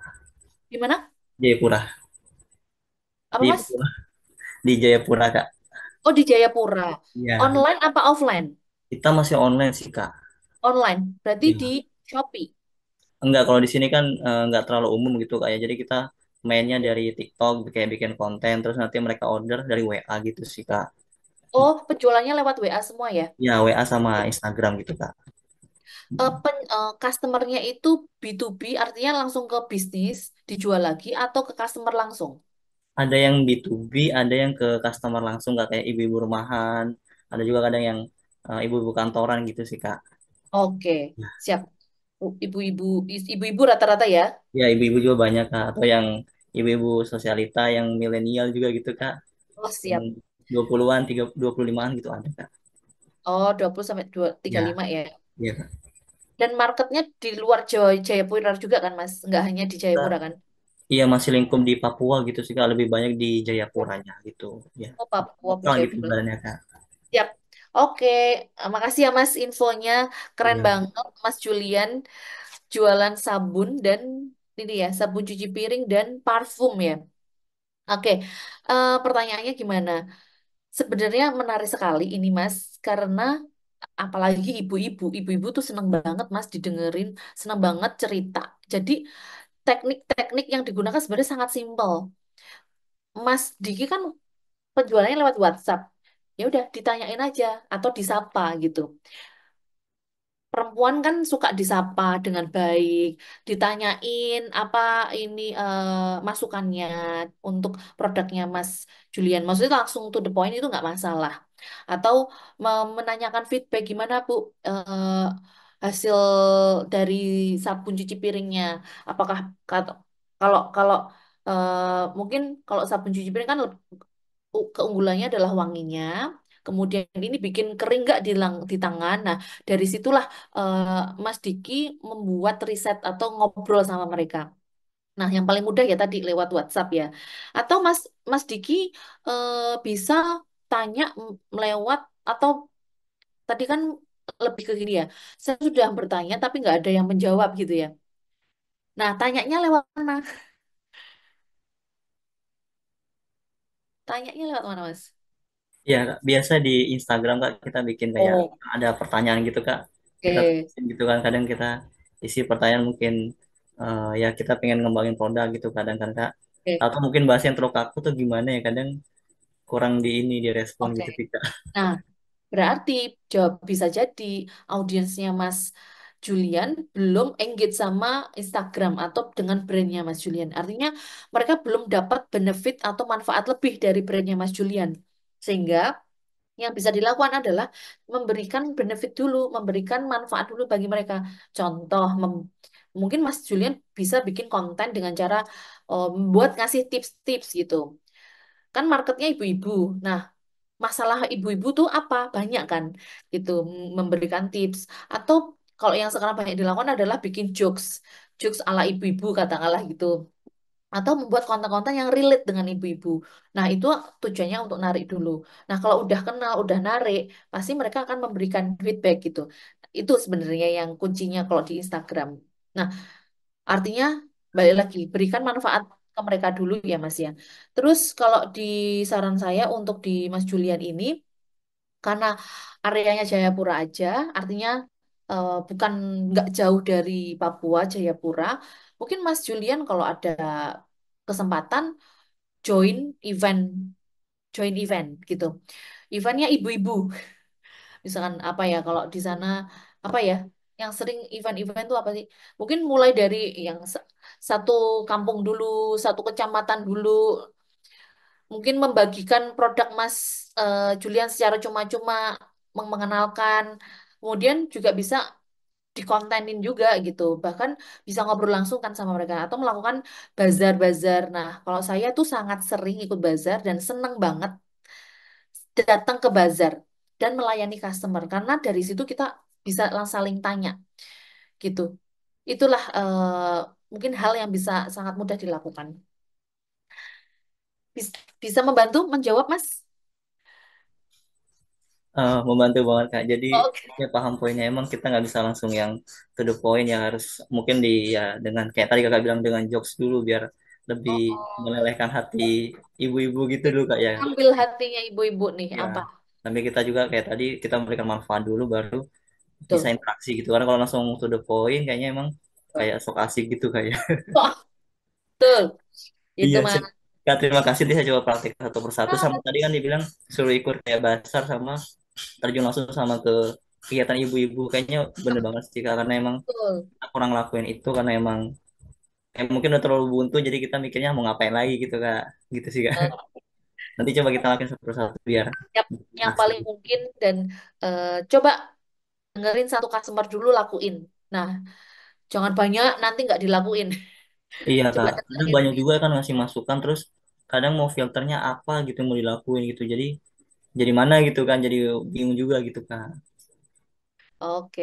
Di mana? Jayapura Apa, di Mas? di Jayapura kak Oh, di Jayapura. ya Online apa offline? kita masih online sih kak Online. Berarti di ya Shopee. enggak kalau di sini kan enggak terlalu umum gitu kak ya jadi kita mainnya dari TikTok kayak bikin konten terus nanti mereka order dari WA gitu sih kak Oh, penjualannya lewat WA semua ya? ya WA sama Instagram gitu kak Customernya itu B2B, artinya langsung ke bisnis, dijual lagi, atau ke customer langsung? ada yang B2B, ada yang ke customer langsung nggak kayak ibu-ibu rumahan, ada juga kadang yang ibu-ibu kantoran gitu sih Kak. Oke, siap. Ibu-ibu, ibu-ibu rata-rata ya? Ya ibu-ibu juga banyak Kak, atau yang ibu-ibu sosialita yang milenial juga gitu Kak, Oh, yang siap. 20-an, 25-an gitu ada Kak. Oh, 20 sampai tiga puluh Ya, lima ya. iya Kak. Dan marketnya di luar Jawa, Jayapura juga kan, Mas? Nggak hanya di Kita Jayapura kan? iya masih lingkup di Papua gitu sih Kak, lebih banyak di Jayapuranya gitu. Ya, Oh, Papua, lokal gitu Jayapura. ibaratnya Kak. Siap. Oke, makasih ya Mas infonya. Keren Iya. banget, Mas Julian. Jualan sabun dan ini ya, sabun cuci piring dan parfum ya. Oke, pertanyaannya gimana? Sebenarnya menarik sekali ini Mas, karena apalagi ibu-ibu tuh seneng banget Mas didengerin, seneng banget cerita. Jadi teknik-teknik yang digunakan sebenarnya sangat simpel. Mas Diki kan penjualannya lewat WhatsApp. Ya udah ditanyain aja atau disapa gitu. Perempuan kan suka disapa dengan baik, ditanyain apa ini masukannya untuk produknya Mas Julian. Maksudnya langsung to the point itu nggak masalah. Atau menanyakan feedback gimana Bu hasil dari sabun cuci piringnya. Apakah kalau kalau mungkin kalau sabun cuci piring kan keunggulannya adalah wanginya. Kemudian ini bikin kering nggak di tangan. Nah, dari situlah Mas Diki membuat riset atau ngobrol sama mereka. Nah, yang paling mudah ya tadi lewat WhatsApp ya. Atau Mas Diki bisa tanya melewat atau tadi kan lebih ke gini ya. Saya sudah bertanya tapi nggak ada yang menjawab gitu ya. Nah, tanyanya lewat mana? Tanyanya lewat mana, Mas? Ya, Kak, biasa di Instagram Kak kita bikin kayak Oh, ada pertanyaan gitu Kak. Kita oke. tulisin gitu kan kadang kita isi pertanyaan mungkin ya kita pengen ngembangin produk gitu kadang kan Kak. Oke. Atau mungkin bahas yang terlalu kaku tuh gimana ya kadang kurang di ini direspon Oke. gitu sih Kak. Nah, berarti jawab bisa jadi audiensnya Mas Julian belum engage sama Instagram atau dengan brandnya Mas Julian. Artinya mereka belum dapat benefit atau manfaat lebih dari brandnya Mas Julian. Sehingga yang bisa dilakukan adalah memberikan benefit dulu, memberikan manfaat dulu bagi mereka. Contoh, mungkin Mas Julian bisa bikin konten dengan cara buat ngasih tips-tips gitu. Kan marketnya ibu-ibu. Nah, masalah ibu-ibu tuh apa? Banyak kan gitu memberikan tips atau kalau yang sekarang banyak dilakukan adalah bikin jokes, jokes ala ibu-ibu katakanlah gitu. Atau membuat konten-konten yang relate dengan ibu-ibu. Nah, itu tujuannya untuk narik dulu. Nah, kalau udah kenal, udah narik, pasti mereka akan memberikan feedback gitu. Itu sebenarnya yang kuncinya kalau di Instagram. Nah, artinya balik lagi, berikan manfaat ke mereka dulu ya Mas ya. Terus kalau di saran saya untuk di Mas Julian ini, karena areanya Jayapura aja, artinya bukan nggak jauh dari Papua, Jayapura. Mungkin Mas Julian kalau ada kesempatan join event, join event gitu. Eventnya ibu-ibu, misalkan apa ya kalau di sana apa ya, yang sering event-event itu apa sih? Mungkin mulai dari yang satu kampung dulu, satu kecamatan dulu, mungkin membagikan produk Mas Julian secara cuma-cuma, mengenalkan, kemudian juga bisa dikontenin juga gitu, bahkan bisa ngobrol langsung kan sama mereka atau melakukan bazar-bazar. Nah, kalau saya tuh sangat sering ikut bazar dan seneng banget datang ke bazar dan melayani customer karena dari situ kita bisa saling tanya gitu. Itulah mungkin hal yang bisa sangat mudah dilakukan. Bisa membantu menjawab, Mas? Membantu banget Kak. Jadi Oke. ya paham poinnya emang kita nggak bisa langsung yang to the point ya harus mungkin di ya dengan kayak tadi Kakak bilang dengan jokes dulu biar lebih Oh, melelehkan hati ibu-ibu gitu dulu Kak ya. ambil hatinya ibu-ibu nih Ya, apa? tapi kita juga kayak tadi kita memberikan manfaat dulu baru bisa Tuh. interaksi gitu. Karena kalau langsung to the point kayaknya emang kayak sok asik gitu kayak. Oh, betul. Itu Iya, Mas. Kak, terima kasih dia saya coba praktik satu persatu sama Ah, tadi kan dibilang suruh ikut kayak basar sama terjun langsung sama ke kegiatan ibu-ibu kayaknya bener banget sih Kak. Karena emang betul. aku kurang lakuin itu karena emang mungkin udah terlalu buntu jadi kita mikirnya mau ngapain lagi gitu Kak. Gitu sih Kak. Nanti coba kita lakuin satu persatu biar Yang interaksi. paling mungkin dan coba dengerin satu customer dulu lakuin. Nah, jangan banyak nanti nggak dilakuin. Iya Coba Kak, kadang dengerin. banyak juga kan ngasih masukan terus kadang mau filternya apa gitu mau dilakuin gitu. Jadi mana gitu kan jadi bingung juga gitu Kak. Oke.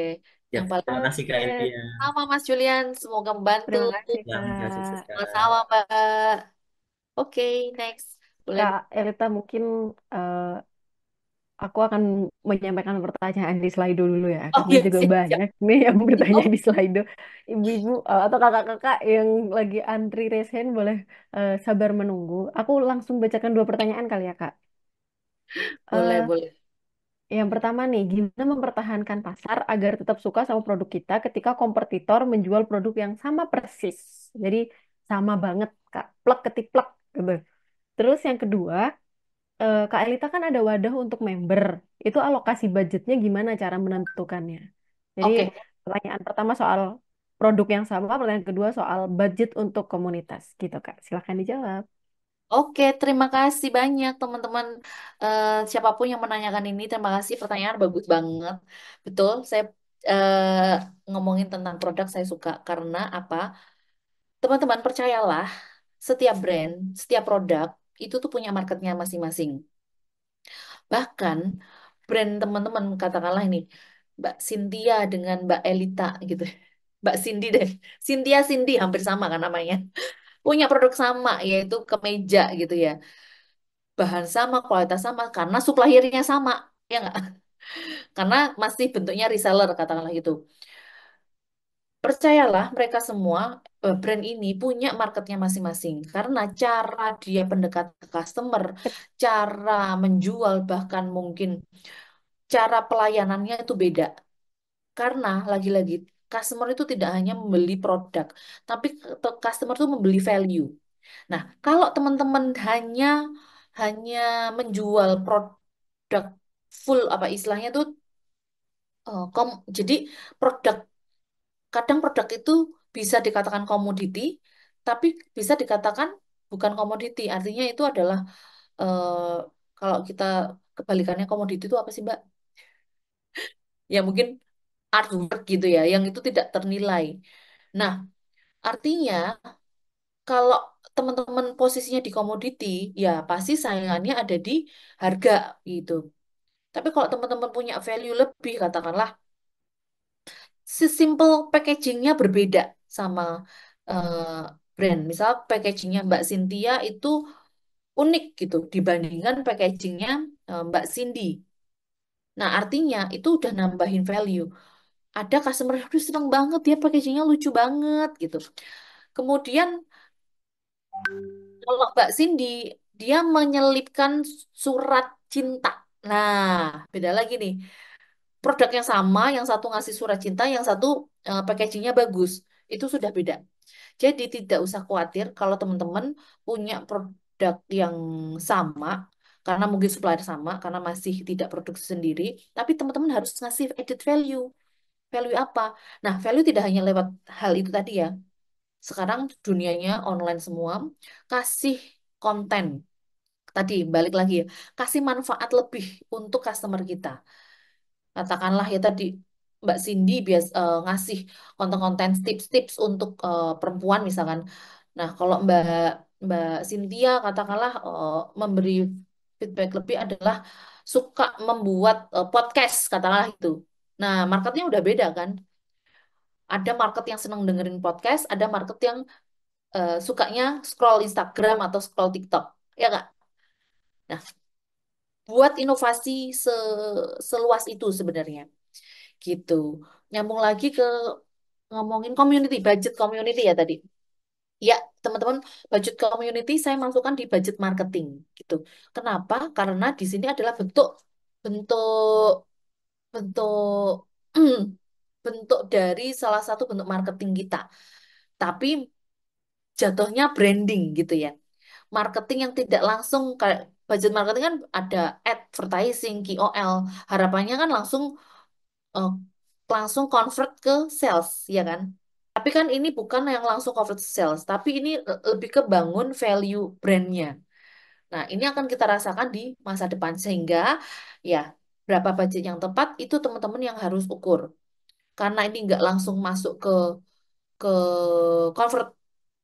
Ya, Yang paling terima kasih Kak Oke, Elia. sama Mas Julian, semoga membantu. terima kasih Ya, terima kasih Kak. Sama-sama, Kak. Mbak. Oke, next. Boleh. Kak Elita mungkin eh, aku akan menyampaikan pertanyaan di Slido dulu ya, Oh karena iya, juga siap-siap. banyak nih yang bertanya Oh, di Slido. Ibu-ibu atau kakak-kakak yang lagi antri raise hand boleh sabar menunggu. Aku langsung bacakan dua pertanyaan kali ya, Kak. boleh, Eh, boleh. yang pertama nih, gimana mempertahankan pasar agar tetap suka sama produk kita ketika kompetitor menjual produk yang sama persis? Jadi sama banget Kak, plek ketiplek gitu. Terus yang kedua, Kak Elita kan ada wadah untuk member. Itu alokasi budgetnya gimana cara menentukannya? Jadi Oke, pertanyaan pertama soal produk yang sama, pertanyaan kedua soal budget untuk komunitas gitu Kak. Silahkan dijawab. oke, terima kasih banyak teman-teman. Siapapun yang menanyakan ini, terima kasih. Pertanyaan bagus banget. Betul, saya ngomongin tentang produk saya suka karena apa? Teman-teman percayalah, setiap brand, setiap produk itu tuh punya marketnya masing-masing. Bahkan brand teman-teman katakanlah ini Mbak Cynthia dengan Mbak Elita gitu. Mbak Cindy deh. Cynthia Cindy hampir sama kan namanya. Punya produk sama yaitu kemeja gitu ya. Bahan sama, kualitas sama karena suppliernya sama. Ya nggak? Karena masih bentuknya reseller katakanlah gitu. Percayalah mereka semua brand ini punya marketnya masing-masing karena cara dia pendekat ke customer, cara menjual bahkan mungkin cara pelayanannya itu beda. Karena lagi-lagi customer itu tidak hanya membeli produk, tapi customer itu membeli value. Nah, kalau teman-teman hanya hanya menjual produk full apa istilahnya tuh jadi produk kadang produk itu bisa dikatakan komoditi, tapi bisa dikatakan bukan komoditi. Artinya itu adalah eh, kalau kita kebalikannya komoditi itu apa sih, Mbak? Ya mungkin artwork gitu ya, yang itu tidak ternilai. Nah, artinya kalau teman-teman posisinya di komoditi, ya pasti saingannya ada di harga gitu. Tapi kalau teman-teman punya value lebih, katakanlah, sesimpel packagingnya berbeda sama eh, brand. Misal packagingnya Mbak Cynthia itu unik gitu dibandingkan packagingnya Mbak Cindy. Nah, artinya itu udah nambahin value. Ada customer, aduh seneng banget ya packagingnya lucu banget gitu. Kemudian kalau Mbak Cindy, dia menyelipkan surat cinta. Nah, beda lagi nih. Produknya sama, yang satu ngasih surat cinta, yang satu packagingnya bagus. Itu sudah beda. Jadi tidak usah khawatir kalau teman-teman punya produk yang sama, karena mungkin supplier sama, karena masih tidak produksi sendiri, tapi teman-teman harus ngasih added value. Value apa? Nah, value tidak hanya lewat hal itu tadi ya. Sekarang dunianya online semua, kasih konten. Tadi balik lagi ya, kasih manfaat lebih untuk customer kita. Katakanlah ya tadi Mbak Cindy ngasih konten-konten tips-tips untuk perempuan misalkan. Nah, kalau Mbak Cynthia katakanlah memberi feedback lebih adalah suka membuat podcast katakanlah itu. Nah, marketnya udah beda kan? Ada market yang senang dengerin podcast, ada market yang sukanya scroll Instagram atau scroll TikTok. Ya nggak? Nah, buat inovasi seluas itu sebenarnya. Gitu. Nyambung lagi ke ngomongin community, budget community ya tadi. Ya, teman-teman, budget community saya masukkan di budget marketing gitu. Kenapa? Karena di sini adalah bentuk bentuk bentuk bentuk dari salah satu bentuk marketing kita. Tapi jatuhnya branding gitu ya. Marketing yang tidak langsung kayak budget marketing kan ada advertising, KOL. Harapannya kan eh, langsung convert ke sales, ya kan? Tapi kan ini bukan yang langsung convert ke sales, tapi ini lebih ke bangun value brandnya. Nah, ini akan kita rasakan di masa depan sehingga ya berapa budget yang tepat itu teman-teman yang harus ukur. Karena ini nggak langsung masuk ke convert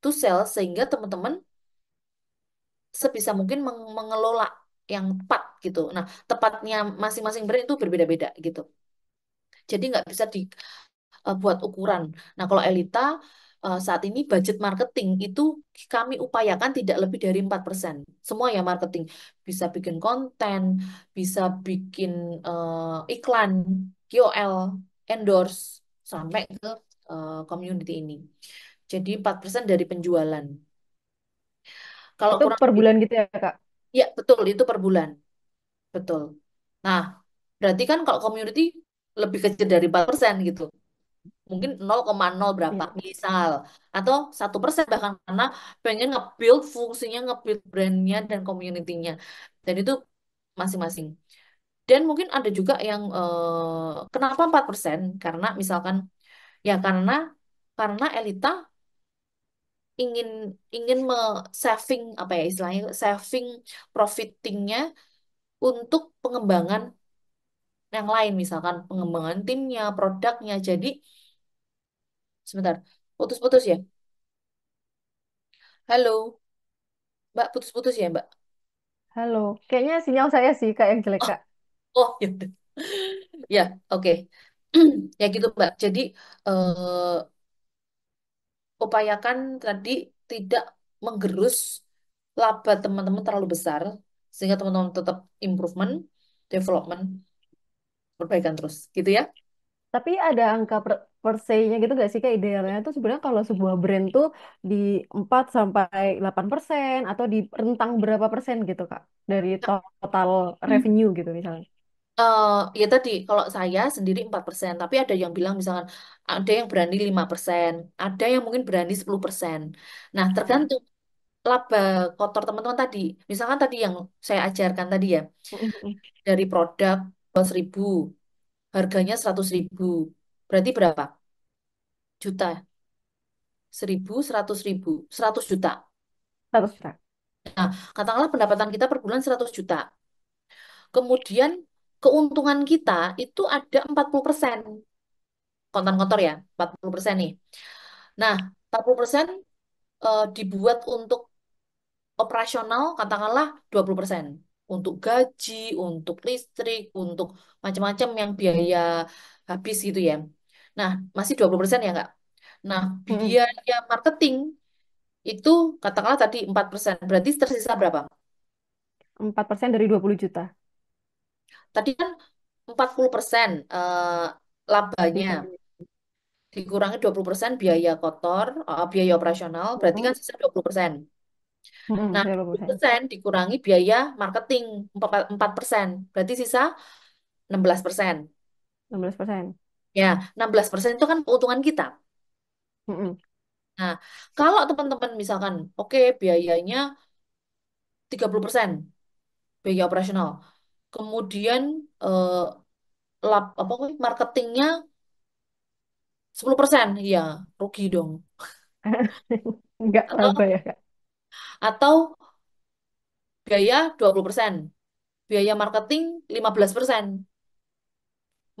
to sales sehingga teman-teman sebisa mungkin mengelola yang tepat gitu. Nah, tepatnya masing-masing brand itu berbeda-beda gitu. Jadi nggak bisa buat ukuran. Nah, kalau Elita saat ini budget marketing itu kami upayakan tidak lebih dari 4%. Semua ya marketing. Bisa bikin konten, bisa bikin iklan, KOL, endorse, sampai ke community ini. Jadi 4% dari penjualan. Kalau Itu kurang per lebih, bulan gitu ya, Kak? ya betul, itu per bulan. Betul. Nah, berarti kan kalau community lebih kecil dari 4% gitu. mungkin 0,0 berapa Iya. misal, atau 1% bahkan, karena pengen nge-build fungsinya, nge-build brandnya dan community-nya, dan itu masing-masing. Dan mungkin ada juga yang kenapa 4%? Karena misalkan ya karena Elita ingin ingin saving apa ya istilahnya, saving profitingnya untuk pengembangan yang lain, misalkan pengembangan timnya, produknya. Jadi sebentar, putus-putus ya. Halo, Mbak, putus-putus ya, Mbak. Halo, kayaknya sinyal saya sih Kak yang jelek Oh, Kak. oh ya udah. Ya, oke. Ya gitu, Mbak. Jadi eh, upayakan tadi tidak menggerus laba teman-teman terlalu besar, sehingga teman-teman tetap improvement, development, perbaikan terus, gitu ya. Tapi ada angka per se-nya gitu gak sih Kak, idealnya tuh sebenarnya kalau sebuah brand tuh di 4 sampai 8% atau di rentang berapa persen gitu Kak dari total revenue gitu misalnya. Ya tadi, kalau saya sendiri 4%, tapi ada yang bilang misalkan ada yang berani 5%, ada yang mungkin berani 10%. Nah, Hmm. tergantung laba kotor teman-teman tadi. Misalkan tadi yang saya ajarkan tadi ya, dari produk 100.000, harganya 100.000. Berarti berapa? Juta. 1.000, 100.000, 100 juta. 100 Kak. Nah, katakanlah pendapatan kita per bulan 100 juta. Kemudian keuntungan kita itu ada 40%. Kontan kotor ya, 40% nih. Nah, 40% dibuat untuk operasional, katakanlah 20%. Untuk gaji, untuk listrik, untuk macam-macam yang biaya habis gitu ya. Nah, masih 20% ya nggak? Nah, Mm-mm. biaya marketing itu katakanlah tadi 4%. Berarti tersisa berapa? 4% dari 20 juta. Tadi kan 40% labanya. Sisanya. Dikurangi 20% biaya kotor, biaya operasional, berarti Mm-mm. kan sisa 20%. Nah, 20%. 20% dikurangi biaya marketing 4%, berarti sisa 16%. 16%. Ya, 16% itu kan keuntungan kita. Mm-mm. Nah, kalau teman-teman misalkan, oke biayanya 30% biaya operasional. Kemudian eh, apa marketingnya 10%, ya rugi dong. Enggak laba Atau ya Kak. atau biaya 20%, biaya marketing 15%.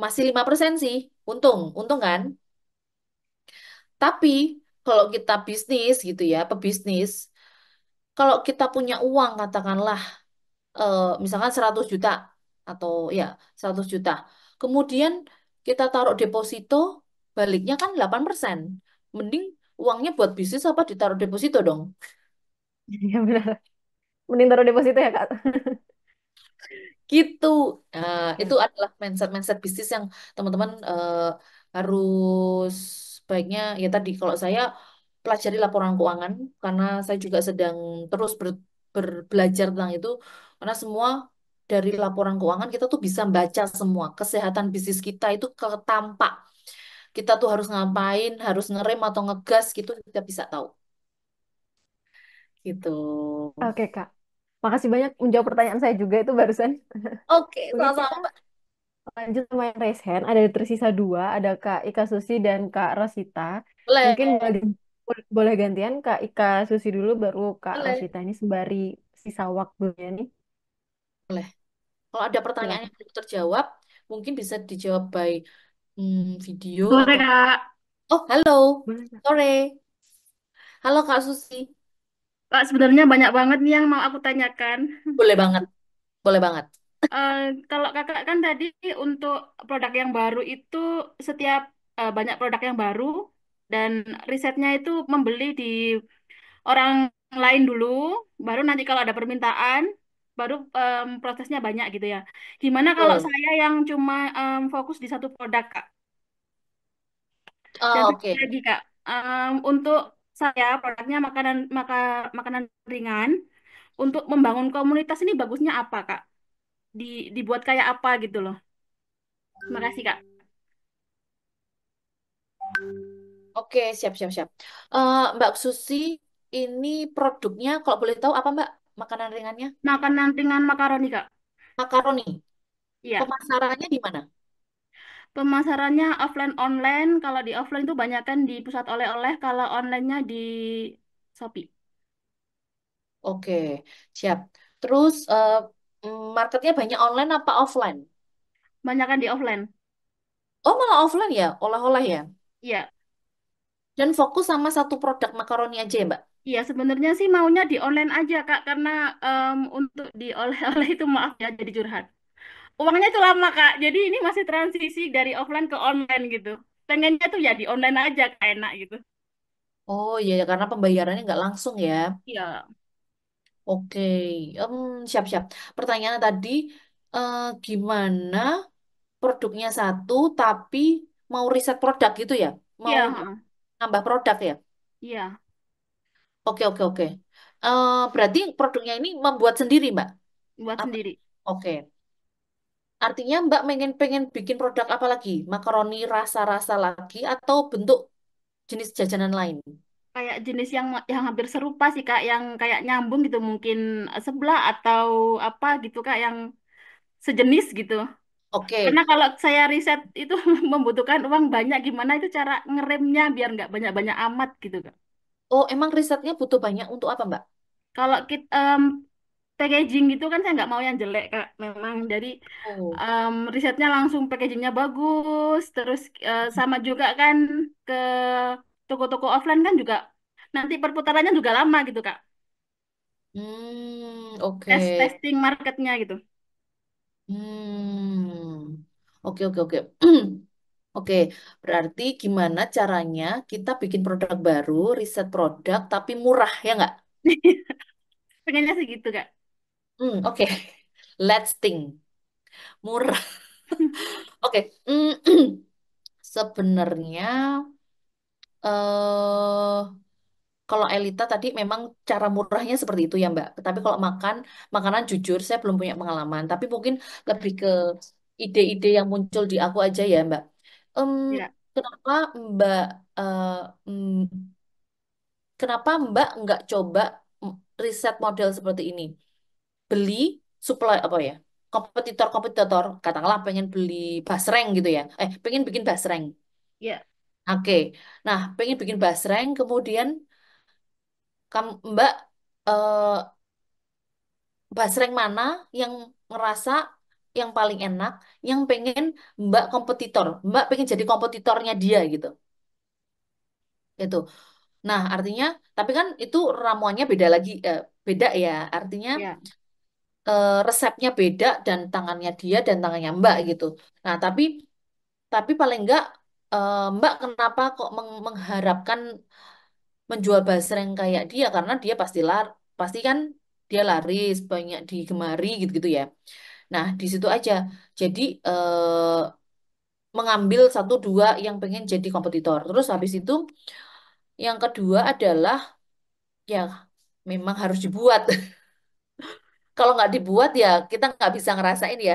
Masih 5% sih, untung, untung kan? Tapi kalau kita bisnis gitu ya, pebisnis, kalau kita punya uang katakanlah misalkan 100 juta atau ya 100 juta. Kemudian kita taruh deposito, baliknya kan 8%. Mending uangnya buat bisnis apa ditaruh deposito dong? Iya benar. Mending taruh deposito ya Kak. Gitu. Nah, itu Ya. adalah mindset-mindset bisnis yang teman-teman harus baiknya ya tadi kalau saya pelajari laporan keuangan karena saya juga sedang terus belajar tentang itu karena semua dari laporan keuangan kita tuh bisa baca semua kesehatan bisnis kita itu ketampak. Kita tuh harus ngapain, harus ngerem atau ngegas gitu kita bisa tahu. Gitu. Oke Kak. Makasih banyak menjawab pertanyaan saya juga itu barusan. Oke, Mungkin kita sama-sama, Mbak. lanjut sama yang raise hand. Ada tersisa dua, ada Kak Ika Susi dan Kak Rosita. Boleh, Mungkin boleh gantian Kak Ika Susi dulu, baru Kak boleh, Rosita ini sembari sisa waktunya nih. boleh. Kalau ada pertanyaan Silakan. yang belum terjawab, mungkin bisa dijawab by video Sore atau Kak. oh halo, Boleh Kak. sore, halo Kak Susi, Kak, sebenarnya banyak banget nih yang mau aku tanyakan. boleh banget, boleh banget. Eh, Kalau kakak kan tadi untuk produk yang baru itu setiap banyak produk yang baru dan risetnya itu membeli di orang lain dulu, baru nanti kalau ada permintaan, baru prosesnya banyak gitu ya. Gimana kalau Betul. saya yang cuma fokus di satu produk Kak? Dan Oh, satu oke. lagi Kak, untuk saya produknya makanan ringan. Untuk membangun komunitas ini bagusnya apa, Kak? Dibuat kayak apa gitu loh. Terima kasih, Kak. Oke, siap, siap, siap. Mbak Susi, ini produknya, kalau boleh tahu apa Mbak? Makanan ringannya? Makanan ringan makaroni, Kak. Makaroni. Iya. Pemasarannya di mana? Pemasarannya offline online. Kalau di offline itu banyak kan di pusat oleh-oleh. Kalau onlinenya di Shopee. Oke, siap. Terus, marketnya banyak online apa offline? Banyak kan di offline. Oh, malah offline ya? Olah-olah ya? Iya. Dan fokus sama satu produk makaroni aja ya, Mbak? Iya, sebenarnya sih maunya di online aja, Kak. Karena untuk di oleh-oleh itu maaf ya, jadi curhat. Uangnya itu lama, Kak. Jadi ini masih transisi dari offline ke online gitu. Pengennya tuh ya di online aja, Kak, enak gitu. Oh iya, ya, karena pembayarannya nggak langsung ya. Iya. Oke, siap-siap. Pertanyaan tadi, gimana produknya satu tapi mau riset produk gitu ya? Mau Iya, heeh. nambah produk ya? Iya, Oke, oke, oke. Berarti produknya ini membuat sendiri, Mbak? buat Apa? sendiri. Oke. Artinya Mbak pengen pengen bikin produk apa lagi? Makaroni rasa-rasa lagi atau bentuk jenis jajanan lain? Kayak jenis yang hampir serupa sih, Kak, yang kayak nyambung gitu, mungkin sebelah atau apa gitu, Kak, yang sejenis gitu. Oke. Karena kalau saya riset itu membutuhkan uang banyak, gimana itu cara ngeremnya biar nggak banyak-banyak amat gitu, Kak. Oh, emang risetnya butuh banyak untuk apa, Mbak? Kalau kita packaging gitu kan saya nggak mau yang jelek, Kak. Memang dari Oh. risetnya langsung packagingnya bagus, terus sama juga kan ke toko-toko offline kan juga nanti perputarannya juga lama gitu, Kak. Oke. Testing marketnya gitu. Hmm, oke, oke, oke. Oke, berarti gimana caranya kita bikin produk baru, riset produk, tapi murah, ya nggak? Pengennya sih gitu, Kak. Oke. Let's think. Murah. Oke. Sebenarnya, eh kalau Elita tadi memang cara murahnya seperti itu ya, Mbak. Tapi kalau makanan jujur saya belum punya pengalaman. Tapi mungkin lebih ke ide-ide yang muncul di aku aja ya, Mbak. Em, Ya, kenapa Mbak, eh, mm, kenapa Mbak nggak coba mm, riset model seperti ini? Beli supply apa ya? Kompetitor-kompetitor, katakanlah pengen beli basreng gitu ya. Pengen bikin basreng. ya, Oke. Nah, pengen bikin basreng, kemudian Mbak eh, basreng mana yang ngerasa yang paling enak, yang pengen Mbak kompetitor, Mbak pengen jadi kompetitornya dia gitu. Itu. Nah, artinya, tapi kan itu ramuannya beda lagi, beda ya. Artinya ya, resepnya beda dan tangannya dia dan tangannya Mbak gitu. Nah, tapi paling enggak Mbak kenapa kok mengharapkan menjual basreng kayak dia karena dia pasti kan dia laris, banyak digemari gitu-gitu ya. Nah, di situ aja. Jadi mengambil satu dua yang pengen jadi kompetitor. Terus habis itu yang kedua adalah ya memang harus dibuat. Kalau nggak dibuat ya kita nggak bisa ngerasain ya.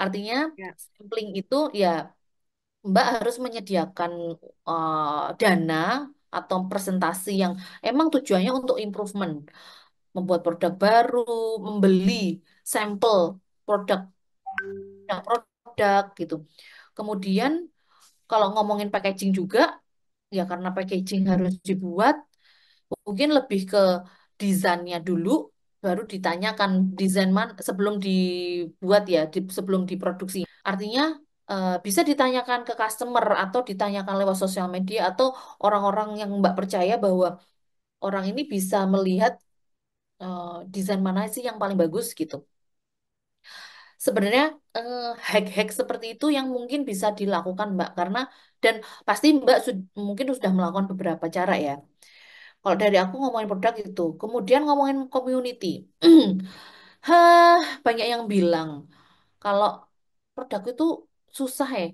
Artinya ya, sampling itu ya Mbak harus menyediakan dana atau presentasi yang emang tujuannya untuk improvement, membuat produk baru, membeli sampel produk produk gitu. Kemudian kalau ngomongin packaging juga, ya karena packaging harus dibuat, mungkin lebih ke desainnya dulu, baru ditanyakan desain man sebelum dibuat ya, sebelum diproduksi. Artinya bisa ditanyakan ke customer atau ditanyakan lewat sosial media atau orang-orang yang Mbak percaya bahwa orang ini bisa melihat desain mana sih yang paling bagus gitu. Sebenarnya hack-hack seperti itu yang mungkin bisa dilakukan Mbak karena dan pasti Mbak mungkin sudah melakukan beberapa cara ya. Kalau dari aku ngomongin produk itu, kemudian ngomongin community. Hah, banyak yang bilang kalau produk itu susah ya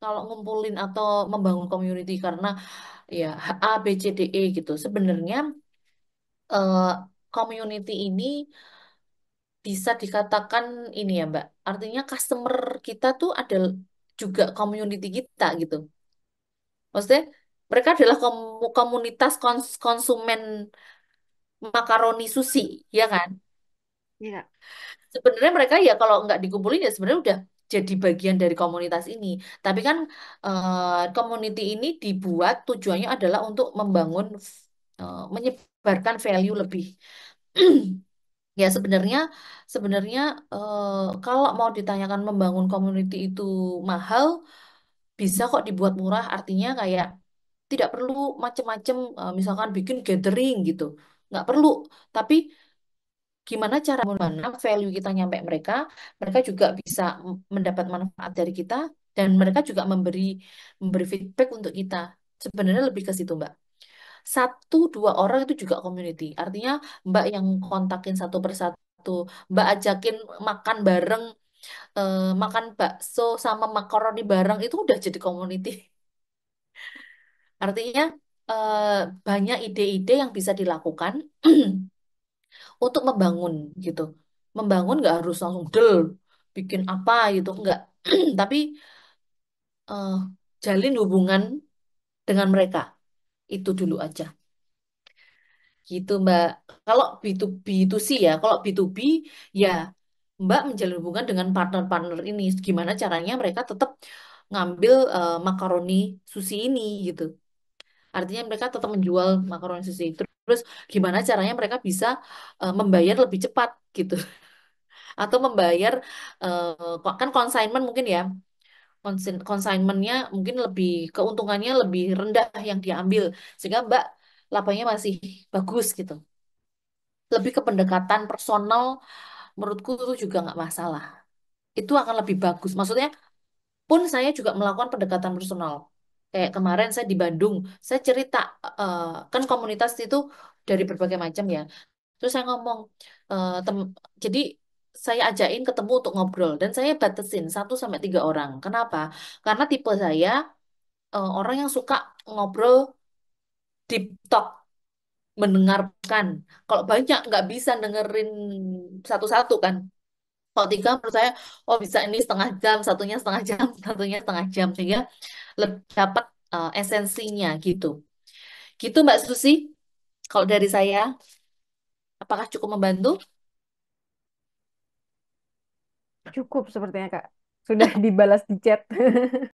kalau ngumpulin atau membangun community karena ya A, B, C, D, E gitu. Sebenarnya eh, community ini bisa dikatakan ini ya Mbak. Artinya customer kita tuh ada juga community kita gitu. Maksudnya Mereka adalah komunitas konsumen makaroni sushi, ya kan? Iya. Sebenarnya mereka ya kalau nggak dikumpulin ya sebenarnya udah jadi bagian dari komunitas ini. Tapi kan community ini dibuat tujuannya adalah untuk membangun, menyebarkan value lebih. Ya sebenarnya sebenarnya kalau mau ditanyakan membangun community itu mahal, bisa kok dibuat murah. Artinya kayak tidak perlu macem-macem, misalkan bikin gathering gitu, nggak perlu. Tapi gimana cara mana value kita nyampe mereka, mereka juga bisa mendapat manfaat dari kita, dan mereka juga memberi memberi feedback untuk kita. Sebenarnya lebih ke situ, Mbak. Satu dua orang itu juga community. Artinya Mbak yang kontakin satu persatu, Mbak ajakin makan bareng, makan bakso sama makaroni bareng, itu udah jadi community. Artinya eh, banyak ide-ide yang bisa dilakukan untuk membangun gitu. Membangun nggak harus langsung del bikin apa gitu, nggak. Tapi eh, jalin hubungan dengan mereka itu dulu aja. Gitu Mbak. Kalau B2B ya, kalau B2B ya Mbak menjalin hubungan dengan partner-partner ini. Gimana caranya mereka tetap ngambil makaroni sushi ini gitu. Artinya mereka tetap menjual makaroni sushi. Terus gimana caranya mereka bisa membayar lebih cepat gitu. Atau membayar, kan consignment mungkin ya. Consignmentnya mungkin lebih, keuntungannya lebih rendah yang diambil. Sehingga Mbak labanya masih bagus gitu. Lebih ke pendekatan personal, menurutku itu juga nggak masalah. Itu akan lebih bagus. Maksudnya pun saya juga melakukan pendekatan personal. Kayak kemarin saya di Bandung, saya cerita, eh, kan komunitas itu dari berbagai macam ya. Terus saya ngomong, jadi saya ajain ketemu untuk ngobrol dan saya batasin 1 sampai 3 orang. Kenapa? Karena tipe saya orang yang suka ngobrol deep talk, mendengarkan. Kalau banyak nggak bisa dengerin satu-satu kan. Kalau tiga menurut saya, oh bisa ini setengah jam, satunya setengah jam, satunya setengah jam, sehingga dapat esensinya gitu. Gitu Mbak Susi, kalau dari saya, apakah cukup membantu? Cukup sepertinya Kak. Sudah dibalas di chat.